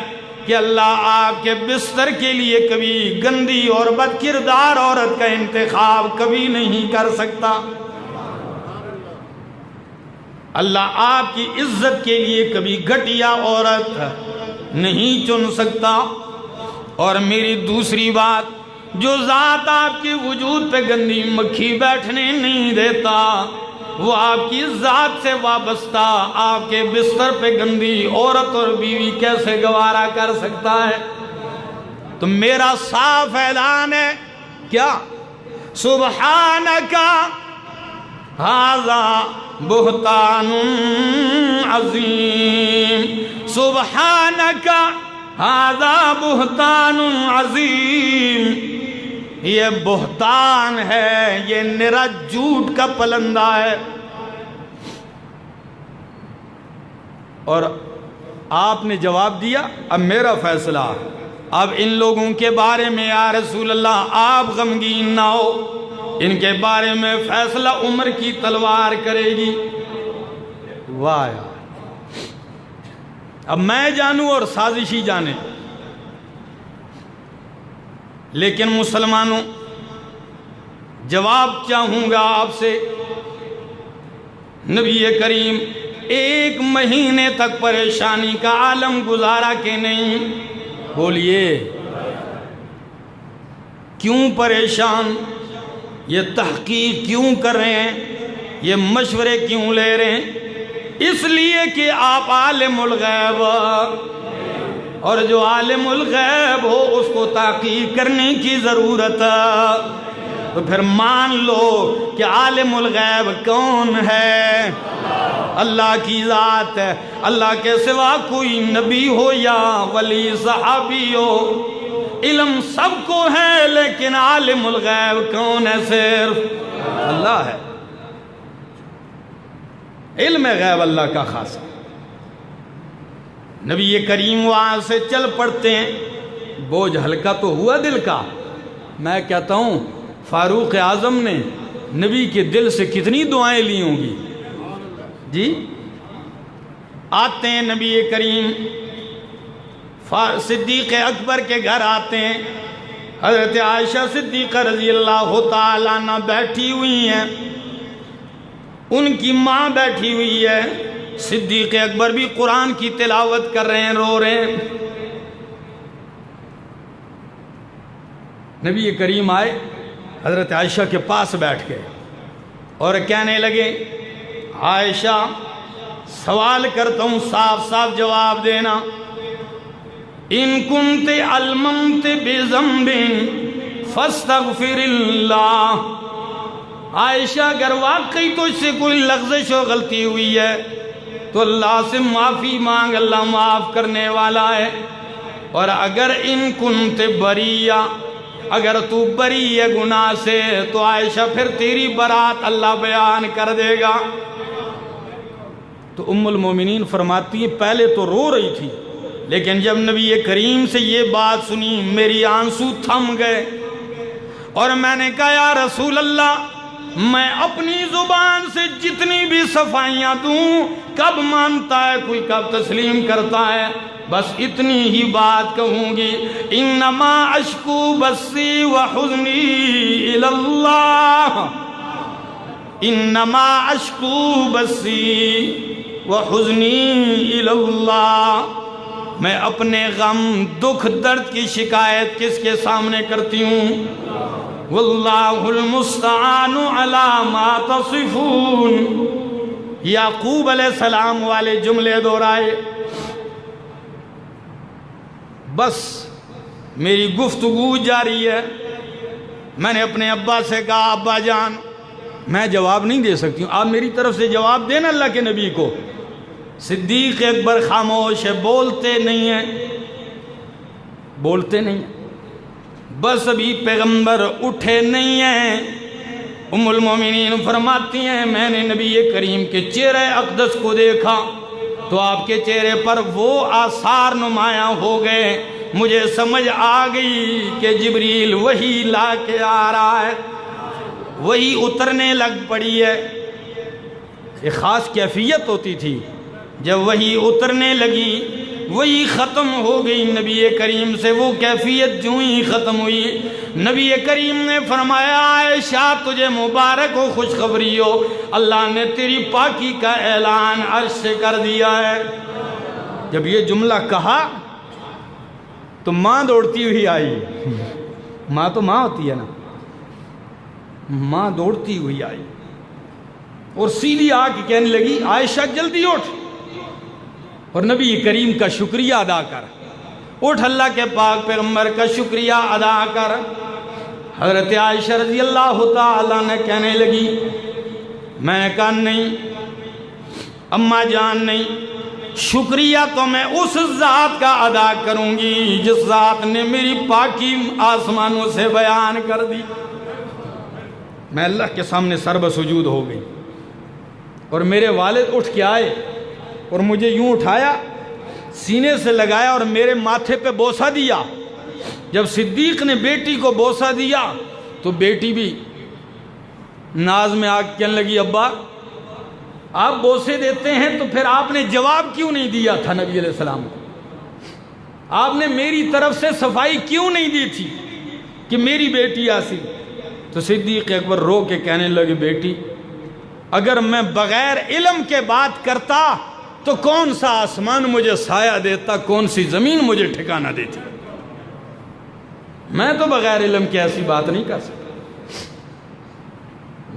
کہ اللہ آپ کے بستر کے لیے کبھی گندی اور بد کردار عورت کا انتخاب کبھی نہیں کر سکتا۔ اللہ آپ کی عزت کے لیے کبھی گھٹیا عورت نہیں چن سکتا۔ اور میری دوسری بات، جو ذات آپ کے وجود پہ گندی مکھی بیٹھنے نہیں دیتا وہ آپ کی ذات سے وابستہ آپ کے بستر پہ گندی عورت اور بیوی کیسے گوارا کر سکتا ہے؟ تو میرا صاف اعلان ہے کیا؟ سبحانک ھذا بہتان عظیم، سبحانک ھذا بہتان عظیم، یہ بہتان ہے، یہ نرا جھوٹ کا پلندہ ہے۔ اور آپ نے جواب دیا اب میرا فیصلہ، اب ان لوگوں کے بارے میں یا رسول اللہ آپ غمگین نہ ہو، ان کے بارے میں فیصلہ عمر کی تلوار کرے گی۔ واہ یار، اب میں جانوں اور سازشی جانے۔ لیکن مسلمانوں جواب چاہوں گا آپ سے، نبی کریم 1 مہینے تک پریشانی کا عالم گزارا کہ نہیں؟ بولیے کیوں پریشان؟ یہ تحقیق کیوں کر رہے ہیں؟ یہ مشورے کیوں لے رہے ہیں؟ اس لیے کہ آپ عالم الغیب، اور جو عالم الغیب ہو اس کو تحقیق کرنے کی ضرورت ہے۔ تو پھر مان لو کہ عالم الغیب کون ہے؟ اللہ کی ذات ہے۔ اللہ کے سوا کوئی نبی ہو یا ولی صحابی ہو، علم سب کو ہے، لیکن عالم الغیب کون ہے؟ صرف اللہ ہے۔ علم غیب اللہ کا خاص ہے۔ نبی کریم وہاں سے چل پڑتے ہیں، بوجھ ہلکا تو ہوا دل کا۔ میں کہتا ہوں فاروق اعظم نے نبی کے دل سے کتنی دعائیں لی ہوں گی جی۔ آتے ہیں نبی کریم، صدیق اکبر کے گھر آتے ہیں، حضرت عائشہ صدیقہ رضی اللہ تعالیٰ عنہ بیٹھی ہوئی ہیں، ان کی ماں بیٹھی ہوئی ہے، صدیق اکبر بھی قرآن کی تلاوت کر رہے ہیں، رو رہے ہیں۔ نبی کریم آئے، حضرت عائشہ کے پاس بیٹھ گئے اور کہنے لگے عائشہ سوال کرتا ہوں، صاف صاف جواب دینا، ان کنت علممت بذنب فاستغفر اللہ۔ عائشہ اگر واقعی تو اس سے کوئی لغزش و غلطی ہوئی ہے تو اللہ سے معافی مانگ، اللہ معاف کرنے والا ہے۔ اور اگر ان کنت بریہ، اگر تو بری ہے گناہ سے تو عائشہ پھر تیری برات اللہ بیان کر دے گا۔ تو ام المومنین فرماتی ہے پہلے تو رو رہی تھی، لیکن جب نبی کریم سے یہ بات سنی میری آنسو تھم گئے، اور میں نے کہا یا رسول اللہ میں اپنی زبان سے جتنی بھی صفائیاں دوں، کب مانتا ہے کوئی، کب تسلیم کرتا ہے، بس اتنی ہی بات کہوں گی، انما اشکو بثی وحزنی الی اللہ، انما اشکو بثی وحزنی الی اللہ۔ میں اپنے غم دکھ درد کی شکایت کس کے سامنے کرتی ہوں؟ واللہ المستعان علی ما تصفون۔ یعقوب علیہ السلام والے جملے دہرائے۔ بس میری گفتگو جاری ہے۔ میں نے اپنے ابا سے کہا ابا جان میں جواب نہیں دے سکتی ہوں، آپ میری طرف سے جواب دینا اللہ کے نبی کو۔ صدیق اکبر خاموش ہے، بولتے نہیں ہیں، بولتے نہیں ہیں۔ بس ابھی پیغمبر اٹھے نہیں ہیں۔ ام المومنین فرماتی ہیں میں نے نبی کریم کے چہرے اقدس کو دیکھا تو آپ کے چہرے پر وہ آثار نمایاں ہو گئے، مجھے سمجھ آ گئی کہ جبریل وحی لا کے آ رہا ہے، وہی اترنے لگ پڑی ہے۔ ایک خاص کیفیت ہوتی تھی، جب وہی اترنے لگی وہی ختم ہو گئی نبی کریم سے، وہ کیفیت جو ہی ختم ہوئی نبی کریم نے فرمایا عائشہ تجھے مبارک ہو، خوشخبری ہو، اللہ نے تیری پاکی کا اعلان عرش سے کر دیا ہے۔ جب یہ جملہ کہا تو ماں دوڑتی ہوئی آئی، ماں تو ماں ہوتی ہے نا، ماں دوڑتی ہوئی آئی اور سیدھی آ کے کہنے لگی عائشہ جلدی اٹھ اور نبی کریم کا شکریہ ادا کر، اٹھ اللہ کے پاک پیغمبر کا شکریہ ادا کر۔ حضرت عائشہ رضی اللہ تعالیٰ نے کہنے لگی، میں نے کہا نہیں اماں جان نہیں، شکریہ تو میں اس ذات کا ادا کروں گی جس ذات نے میری پاکی آسمانوں سے بیان کر دی۔ میں اللہ کے سامنے سر بسجود ہو گئی اور میرے والد اٹھ کے آئے اور مجھے یوں اٹھایا، سینے سے لگایا اور میرے ماتھے پہ بوسہ دیا۔ جب صدیق نے بیٹی کو بوسہ دیا تو بیٹی بھی ناز میں آ کے کہنے لگی ابا آپ بوسے دیتے ہیں تو پھر آپ نے جواب کیوں نہیں دیا تھا نبی علیہ السلام کو، آپ نے میری طرف سے صفائی کیوں نہیں دی تھی؟ کہ میری بیٹی آسی. تو صدیق اکبر رو کے کہنے لگے بیٹی اگر میں بغیر علم کے بات کرتا تو کون سا آسمان مجھے سایہ دیتا, کون سی زمین مجھے ٹھکانہ دیتی. میں تو بغیر علم کے ایسی بات نہیں کر سکتا.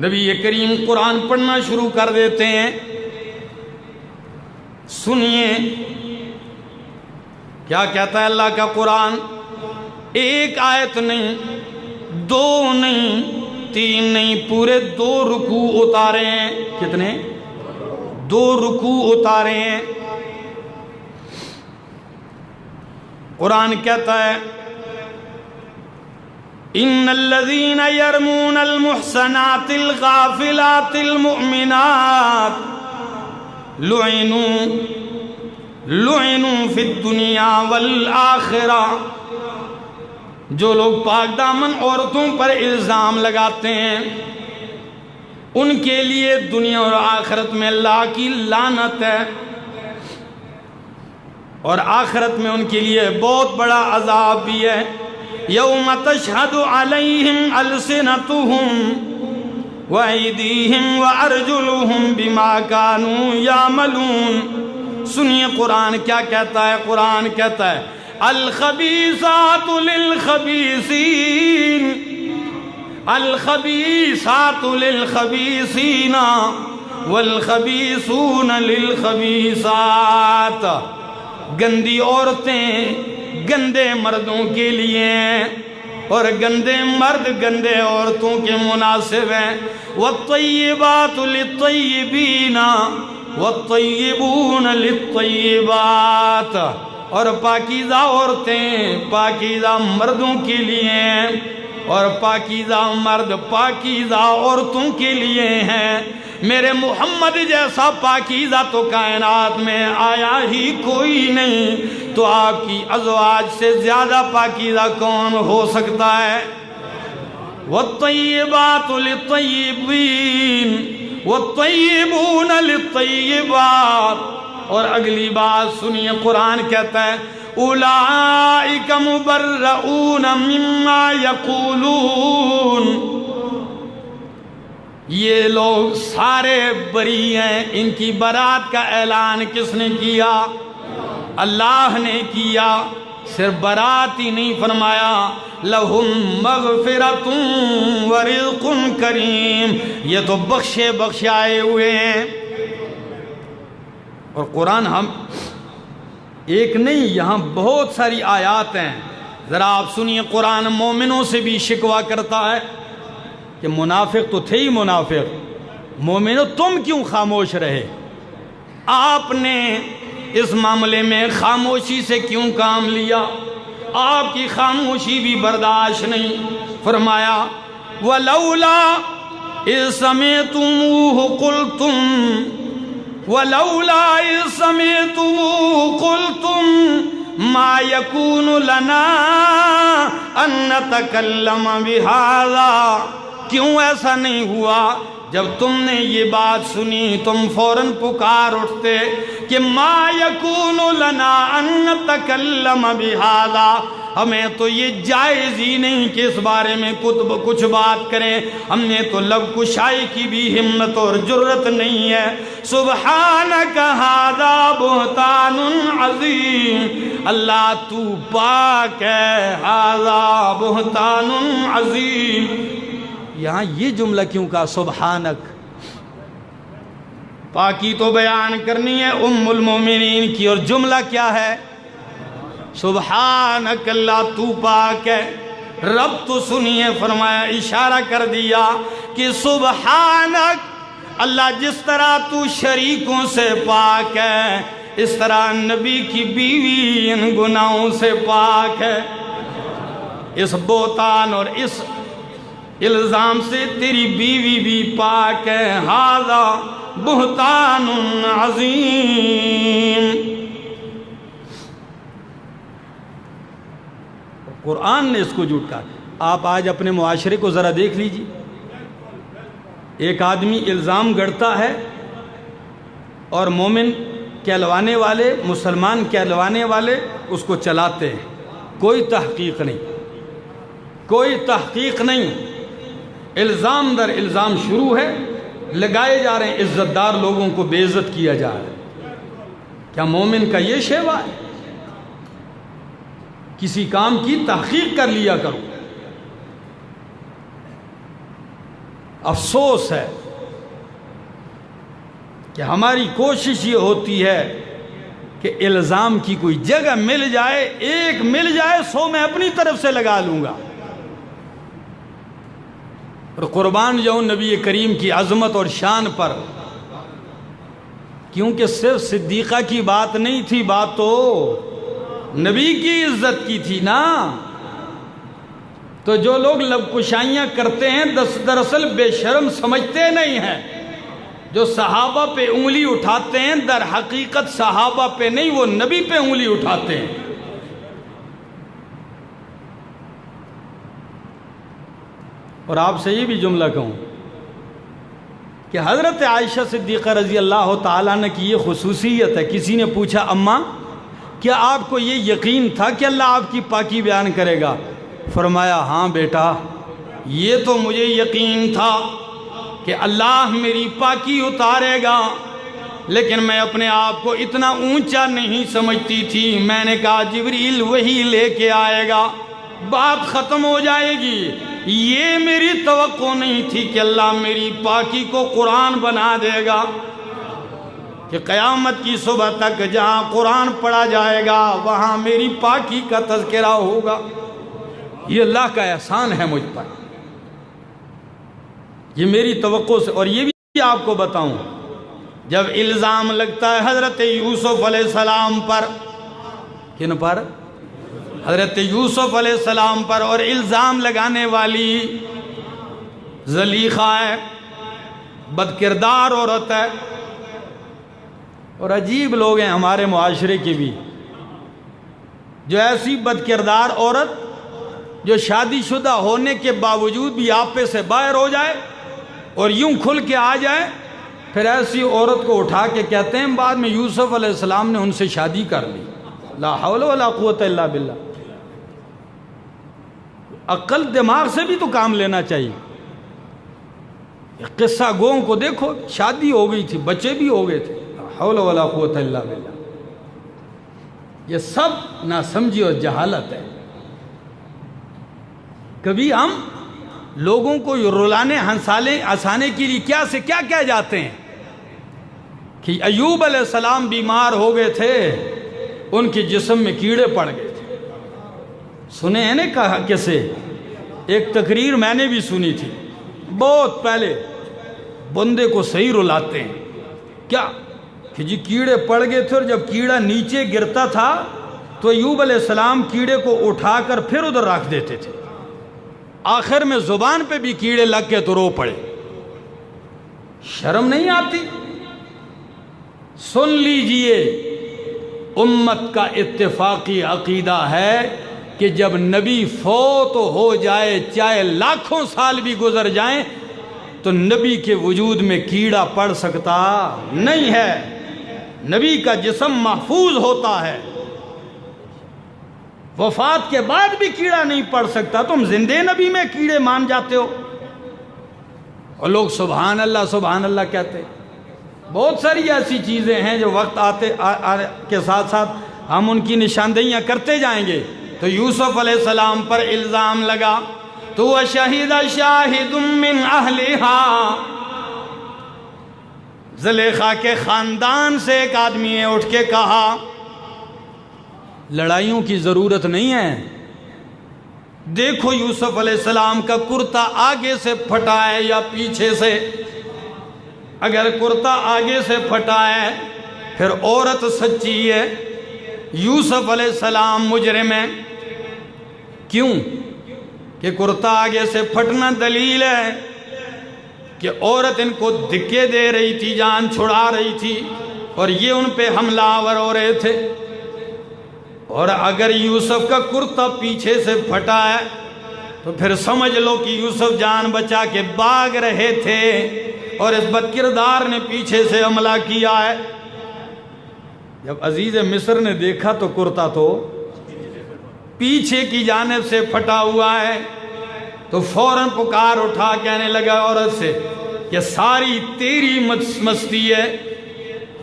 نبی کریم قرآن پڑھنا شروع کر دیتے ہیں. سنیے کیا کہتا ہے اللہ کا قرآن. ایک آیت نہیں, دو نہیں, تین نہیں, پورے 2 رکوع اتارے ہیں. کتنے؟ 2 رکوع اتارے ہیں. قرآن کہتا ہے ان الذين يرمون المحصنات الغافلات المؤمنات لعنوا في الدنيا والآخرة. جو لوگ پاک دامن عورتوں پر الزام لگاتے ہیں ان کے لیے دنیا اور آخرت میں اللہ کی لعنت ہے, اور آخرت میں ان کے لیے بہت بڑا عذاب بھی ہے. یوم تشہد علیہم السنتہم وایدیہم وارجلہم بما کانوا یعملون. سنیے قرآن کیا کہتا ہے. قرآن کہتا ہے الخبیثات للخبیثین الخبیثات للخبیثین والخبیثون للخبیثات. گندی عورتیں گندے مردوں کے لیے ہیں اور گندے مرد گندے عورتوں کے مناسب ہیں. والطیبات للطیبین والطیبون للطیبات. اور پاکیزہ عورتیں پاکیزہ مردوں کے لیے ہیں اور پاکیزہ مرد پاکیزہ عورتوں کے لیے ہیں. میرے محمد جیسا پاکیزہ تو کائنات میں آیا ہی کوئی نہیں, تو آپ کی ازواج سے زیادہ پاکیزہ کون ہو سکتا ہے. والطیبات للطیبین والطیبون للطیبات. اور اگلی بات سنیے قرآن کہتا ہے اولئک مبرؤون مما یقولون. یہ لوگ سارے بری ہیں. ان کی برات کا اعلان کس نے کیا؟ اللہ نے کیا. صرف برات ہی نہیں فرمایا لہم مغفرۃ ورزق کریم. یہ تو بخشے بخشائے ہوئے ہیں. اور قرآن ہم ایک نہیں یہاں بہت ساری آیات ہیں. ذرا آپ سنیے قرآن مومنوں سے بھی شکوہ کرتا ہے کہ منافق تو تھے ہی منافق, مومنوں تم کیوں خاموش رہے؟ آپ نے اس معاملے میں خاموشی سے کیوں کام لیا؟ آپ کی خاموشی بھی برداشت نہیں. فرمایا وَلَوْلَا إِذْ سَمِعْتُمُوهُ قُلْتُمْ وَلَوْلَا إِذْ سَمِعْتُمُوهُ قُلْتُمْ مَا يَكُونُ لَنَا أَن نَّتَكَلَّمَ بِهَذَا. کیوں ایسا نہیں ہوا جب تم نے یہ بات سنی تم فوراً پکار اٹھتے کہ ما یکون لنا ان نتکلم بہذا. ہمیں تو یہ جائز ہی نہیں کہ اس بارے میں کچھ بات کریں. ہم نے تو لب کشائی کی بھی ہمت اور جرت نہیں ہے. سبحانک ھذا بہتان عظیم. اللہ تو پاک ہے. ھذا بہتان عظیم. یہاں یہ جملہ کیوں کہا سبحانک؟ پاکی تو بیان کرنی ہے ام المومنین کی, اور جملہ کیا ہے؟ سبحانک. اللہ تو پاک ہے. رب تو سنیے فرمایا اشارہ کر دیا کہ سبحانک. اللہ جس طرح تو شریکوں سے پاک ہے اس طرح نبی کی بیوی ان گناہوں سے پاک ہے. اس بہتان اور اس الزام سے تیری بیوی بھی پاک ہے. ھذا بہتان عظیم. قرآن نے اس کو جھوٹ کہا. آپ آج اپنے معاشرے کو ذرا دیکھ لیجیے. ایک آدمی الزام گڑتا ہے اور مومن کہلوانے والے مسلمان کہلوانے والے اس کو چلاتے ہیں, کوئی تحقیق نہیں. کوئی تحقیق نہیں، الزام در الزام شروع ہے، لگائے جا رہے ہیں، عزت دار لوگوں کو بے عزت کیا جا رہا ہے۔ کیا مومن کا یہ شیوا ہے؟ کسی کام کی تحقیق کر لیا کرو۔ افسوس ہے کہ ہماری کوشش یہ ہوتی ہے کہ الزام کی کوئی جگہ مل جائے، ایک مل جائے، 100 میں اپنی طرف سے لگا لوں گا۔ اور قربان جاؤں نبی کریم کی عظمت اور شان پر، کیونکہ صرف صدیقہ کی بات نہیں تھی، بات تو نبی کی عزت کی تھی نا۔ تو جو لوگ لب کشائیاں کرتے ہیں دراصل بے شرم سمجھتے نہیں ہیں۔ جو صحابہ پہ انگلی اٹھاتے ہیں در حقیقت صحابہ پہ نہیں، وہ نبی پہ انگلی اٹھاتے ہیں۔ اور آپ سے یہ بھی جملہ کہوں کہ حضرت عائشہ صدیقہ رضی اللہ تعالیٰ عنہ کی یہ خصوصیت ہے۔ کسی نے پوچھا اماں کیا آپ کو یہ یقین تھا کہ اللہ آپ کی پاکی بیان کرے گا؟ فرمایا ہاں بیٹا، یہ تو مجھے یقین تھا کہ اللہ میری پاکی اتارے گا، لیکن میں اپنے آپ کو اتنا اونچا نہیں سمجھتی تھی۔ میں نے کہا جبریل وہی لے کے آئے گا، بات ختم ہو جائے گی۔ یہ میری توقع نہیں تھی کہ اللہ میری پاکی کو قرآن بنا دے گا، کہ قیامت کی صبح تک جہاں قرآن پڑھا جائے گا وہاں میری پاکی کا تذکرہ ہوگا۔ یہ اللہ کا احسان ہے مجھ پر، یہ میری توقع سے۔ اور یہ بھی آپ کو بتاؤں، جب الزام لگتا ہے حضرت یوسف علیہ السلام پر، کن پر؟ حضرت یوسف علیہ السلام پر، اور الزام لگانے والی زلیخا ہے، بد کردار عورت ہے۔ اور عجیب لوگ ہیں ہمارے معاشرے کے بھی، جو ایسی بد کردار عورت جو شادی شدہ ہونے کے باوجود بھی آپے سے باہر ہو جائے اور یوں کھل کے آ جائے، پھر ایسی عورت کو اٹھا کے کہتے ہیں بعد میں یوسف علیہ السلام نے ان سے شادی کر لی۔ لا حول ولا قوت الا باللہ۔ عقل دماغ سے بھی تو کام لینا چاہیے۔ قصہ گوں کو دیکھو، شادی ہو گئی تھی، بچے بھی ہو گئے تھے، لا حول ولا قوت الا باللہ۔ یہ سب ناسمجھی اور جہالت ہے۔ کبھی ہم لوگوں کو رلانے ہنسانے کے لیے کیا سے کیا کہہ جاتے ہیں کہ ایوب علیہ السلام بیمار ہو گئے تھے، ان کے جسم میں کیڑے پڑ گئے تھے۔ سنے ہیں نے کہا کیسے؟ ایک تقریر میں نے بھی سنی تھی بہت پہلے۔ بندے کو صحیح رلاتے ہیں کیا کہ جی کیڑے پڑ گئے تھے، اور جب کیڑا نیچے گرتا تھا تو ایوب علیہ السلام کیڑے کو اٹھا کر پھر ادھر رکھ دیتے تھے۔ آخر میں زبان پہ بھی کیڑے لگ کے تو رو پڑے۔ شرم نہیں آتی؟ سن لیجئے، امت کا اتفاقی عقیدہ ہے کہ جب نبی فوت ہو جائے، چاہے لاکھوں سال بھی گزر جائیں، تو نبی کے وجود میں کیڑا پڑ سکتا نہیں ہے۔ نبی کا جسم محفوظ ہوتا ہے، وفات کے بعد بھی کیڑا نہیں پڑ سکتا۔ تم زندے نبی میں کیڑے مان جاتے ہو، اور لوگ سبحان اللہ کہتے۔ بہت ساری ایسی چیزیں ہیں جو وقت آتے کے ساتھ ساتھ ہم ان کی نشاندہیاں کرتے جائیں گے۔ تو یوسف علیہ السلام پر الزام لگا تو وَشَهِدَ شَاهِدٌ مِّنْ أَهْلِهَا، زلیخا کے خاندان سے ایک آدمی نے اٹھ کے کہا لڑائیوں کی ضرورت نہیں ہے، دیکھو یوسف علیہ السلام کا کرتا آگے سے پھٹا ہے یا پیچھے سے؟ اگر کرتا آگے سے پھٹا ہے پھر عورت سچی ہے، یوسف علیہ السلام مجرم ہے۔ کیوں کہ کرتا آگے سے پھٹنا دلیل ہے کہ عورت ان کو دھکے دے رہی تھی، جان چھڑا رہی تھی، اور یہ ان پہ حملہ آور ہو رہے تھے۔ اور اگر یوسف کا کرتا پیچھے سے پھٹا ہے تو پھر سمجھ لو کہ یوسف جان بچا کے بھاگ رہے تھے اور اس بد کردار نے پیچھے سے حملہ کیا ہے۔ جب عزیز مصر نے دیکھا تو کرتا تو پیچھے کی جانب سے پھٹا ہوا ہے، تو فوراً پکار اٹھا کہنے لگا عورت سے کہ ساری تیری مستی ہے،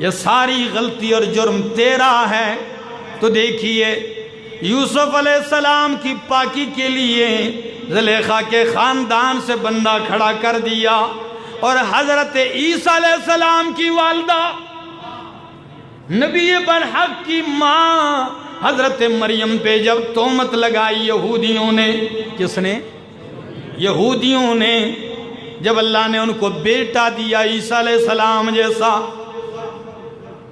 یہ ساری غلطی اور جرم تیرا ہے۔ تو دیکھیے یوسف علیہ السلام کی پاکی کے لیے زلیخا کے خاندان سے بندہ کھڑا کر دیا، اور حضرت عیسیٰ علیہ السلام کی والدہ نبی برحق کی ماں حضرت مریم پہ جب تہمت لگائی یہودیوں نے، کس نے؟ یہودیوں نے، جب اللہ نے ان کو بیٹا دیا عیسیٰ علیہ السلام جیسا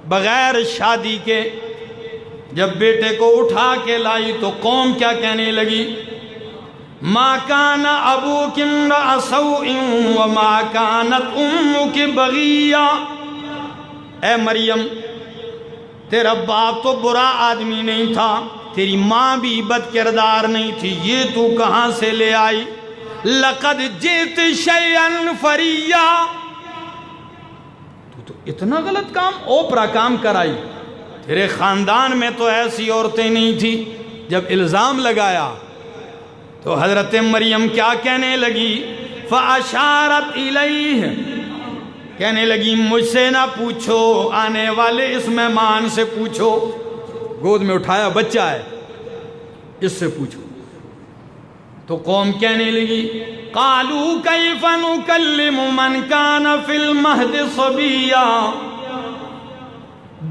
بغیر شادی کے، جب بیٹے کو اٹھا کے لائی تو قوم کیا کہنے لگی؟ ما کان ابوک امرأ سوء وما کانت امک بغیہ، اے مریم تیرا باپ تو برا آدمی نہیں تھا، تیری ماں بھی بد کردار نہیں تھی، یہ تو کہاں سے لے آئی؟ لقد جئت شیئا فریا، تو اتنا غلط کام، اوپرا کام کرائی، تیرے خاندان میں تو ایسی عورتیں نہیں تھی۔ جب الزام لگایا تو حضرت مریم کیا کہنے لگی؟ فاشارت الیہ، کہنے لگی مجھ سے نہ پوچھو، آنے والے اس مہمان سے پوچھو، گود میں اٹھایا بچہ ہے اس سے پوچھو۔ تو قوم کہنے لگی قالوا کیف نکلم من کان فی المہد صبیا،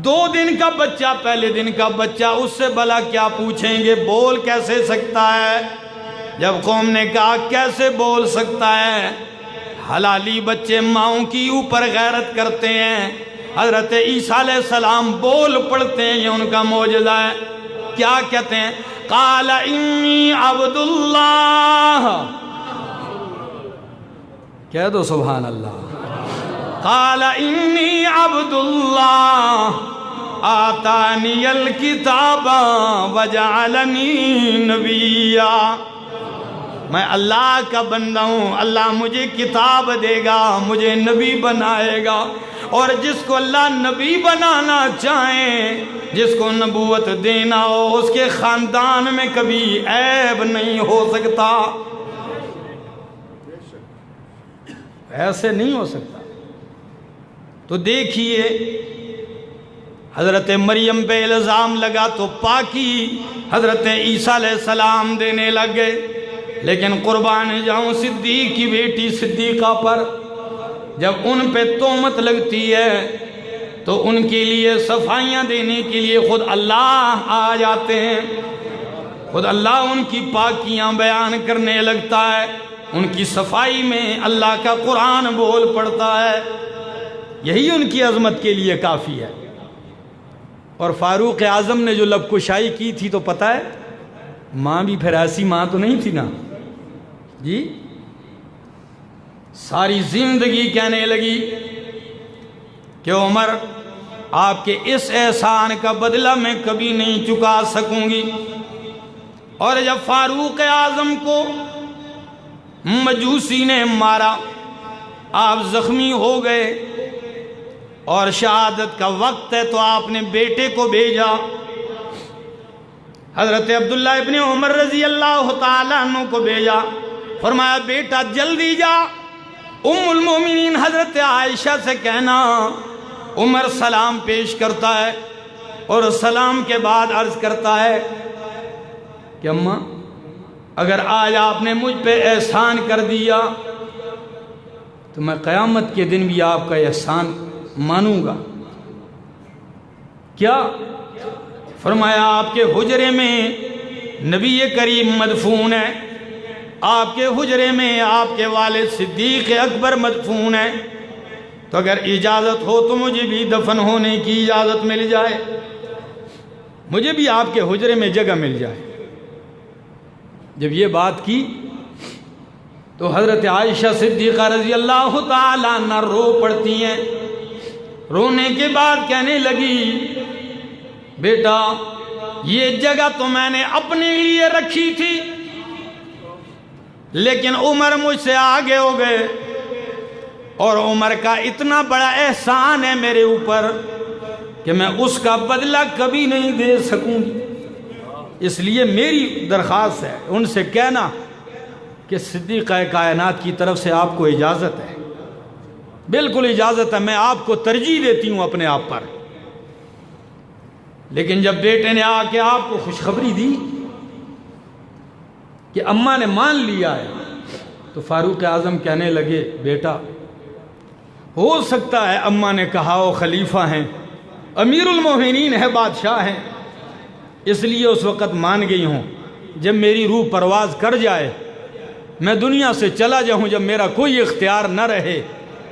2 دن کا بچہ، پہلے دن کا بچہ، اس سے بھلا کیا پوچھیں گے، بول کیسے سکتا ہے؟ جب قوم نے کہا کیسے بول سکتا ہے، حلالی بچے ماؤں کی اوپر غیرت کرتے ہیں، حضرت عیسیٰ علیہ السلام بول پڑتے ہیں، یہ ان کا معجزہ ہے۔ کیا کہتے ہیں؟ قال انی عبد اللہ، کہہ دو سبحان اللہ، قال انی عبد اللہ آتانی الکتاب وجعلنی نبیا، میں اللہ کا بندہ ہوں، اللہ مجھے کتاب دے گا، مجھے نبی بنائے گا، اور جس کو اللہ نبی بنانا چاہیں، جس کو نبوت دینا ہو، اس کے خاندان میں کبھی عیب نہیں ہو سکتا، ایسے نہیں ہو سکتا۔ تو دیکھیے حضرت مریم پہ الزام لگا تو پاکی حضرت عیسیٰ علیہ السلام دینے لگ گئے، لیکن قربان جاؤں صدیق کی بیٹی صدیقہ پر جب ان پہ تہمت لگتی ہے تو ان کے لیے صفائیاں دینے کے لیے خود اللہ آ جاتے ہیں، خود اللہ ان کی پاکیاں بیان کرنے لگتا ہے، ان کی صفائی میں اللہ کا قرآن بول پڑتا ہے، یہی ان کی عظمت کے لیے کافی ہے۔ اور فاروق اعظم نے جو لب کشائی کی تھی تو پتہ ہے، ماں بھی پھر ایسی ماں تو نہیں تھی نا جی، ساری زندگی کہنے لگی کہ عمر آپ کے اس احسان کا بدلہ میں کبھی نہیں چکا سکوں گی۔ اور جب فاروق اعظم کو مجوسی نے مارا، آپ زخمی ہو گئے اور شہادت کا وقت ہے تو آپ نے بیٹے کو بھیجا، حضرت عبداللہ ابن عمر رضی اللہ تعالیٰ عنہ کو بھیجا، فرمایا بیٹا جلدی جا، ام المومنین حضرت عائشہ سے کہنا عمر سلام پیش کرتا ہے، اور سلام کے بعد عرض کرتا ہے کہ اماں اگر آج آپ نے مجھ پہ احسان کر دیا تو میں قیامت کے دن بھی آپ کا احسان مانوں گا۔ کیا؟ فرمایا آپ کے حجرے میں نبی کریم مدفون ہے، آپ کے حجرے میں آپ کے والد صدیق اکبر مدفون ہے، تو اگر اجازت ہو تو مجھے بھی دفن ہونے کی اجازت مل جائے، مجھے بھی آپ کے حجرے میں جگہ مل جائے۔ جب یہ بات کی تو حضرت عائشہ صدیقہ رضی اللہ تعالیٰ عنہ رو پڑتی ہیں، رونے کے بعد کہنے لگی بیٹا یہ جگہ تو میں نے اپنے لیے رکھی تھی، لیکن عمر مجھ سے آگے ہو گئے، اور عمر کا اتنا بڑا احسان ہے میرے اوپر کہ میں اس کا بدلہ کبھی نہیں دے سکوں گی، اس لیے میری درخواست ہے ان سے کہنا کہ صدیقہ کائنات کی طرف سے آپ کو اجازت ہے، بالکل اجازت ہے، میں آپ کو ترجیح دیتی ہوں اپنے آپ پر۔ لیکن جب بیٹے نے آ کے آپ کو خوشخبری دی کہ اماں نے مان لیا ہے، تو فاروق اعظم کہنے لگے بیٹا ہو سکتا ہے اماں نے کہا وہ خلیفہ ہیں، امیر المومنین ہے، بادشاہ ہیں، اس لیے اس وقت مان گئی ہوں، جب میری روح پرواز کر جائے، میں دنیا سے چلا جاؤں، جب میرا کوئی اختیار نہ رہے،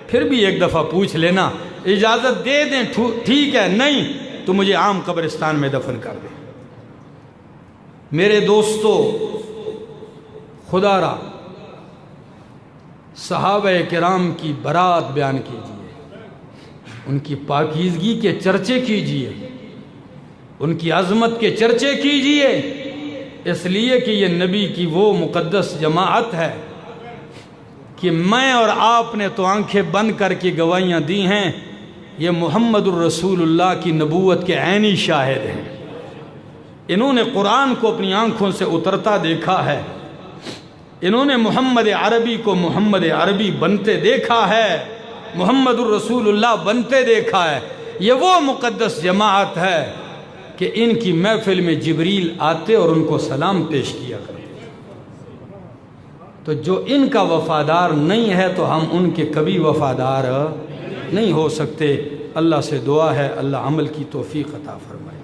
پھر بھی ایک دفعہ پوچھ لینا، اجازت دے دیں ٹھیک ہے، نہیں تو مجھے عام قبرستان میں دفن کر دیں۔ میرے دوستو، خدا را صحابہ کرام کی برات بیان کیجئے، ان کی پاکیزگی کے چرچے کیجئے، ان کی عظمت کے چرچے کیجئے، اس لیے کہ یہ نبی کی وہ مقدس جماعت ہے کہ میں اور آپ نے تو آنکھیں بند کر کے گواہیاں دی ہیں، یہ محمد الرسول اللہ کی نبوت کے عینی شاہد ہیں۔ انہوں نے قرآن کو اپنی آنکھوں سے اترتا دیکھا ہے، انہوں نے محمد عربی کو محمد عربی بنتے دیکھا ہے، محمد الرسول اللہ بنتے دیکھا ہے۔ یہ وہ مقدس جماعت ہے کہ ان کی محفل میں جبریل آتے اور ان کو سلام پیش کیا کرتے، تو جو ان کا وفادار نہیں ہے تو ہم ان کے کبھی وفادار نہیں ہو سکتے۔ اللہ سے دعا ہے اللہ عمل کی توفیق عطا فرمائے۔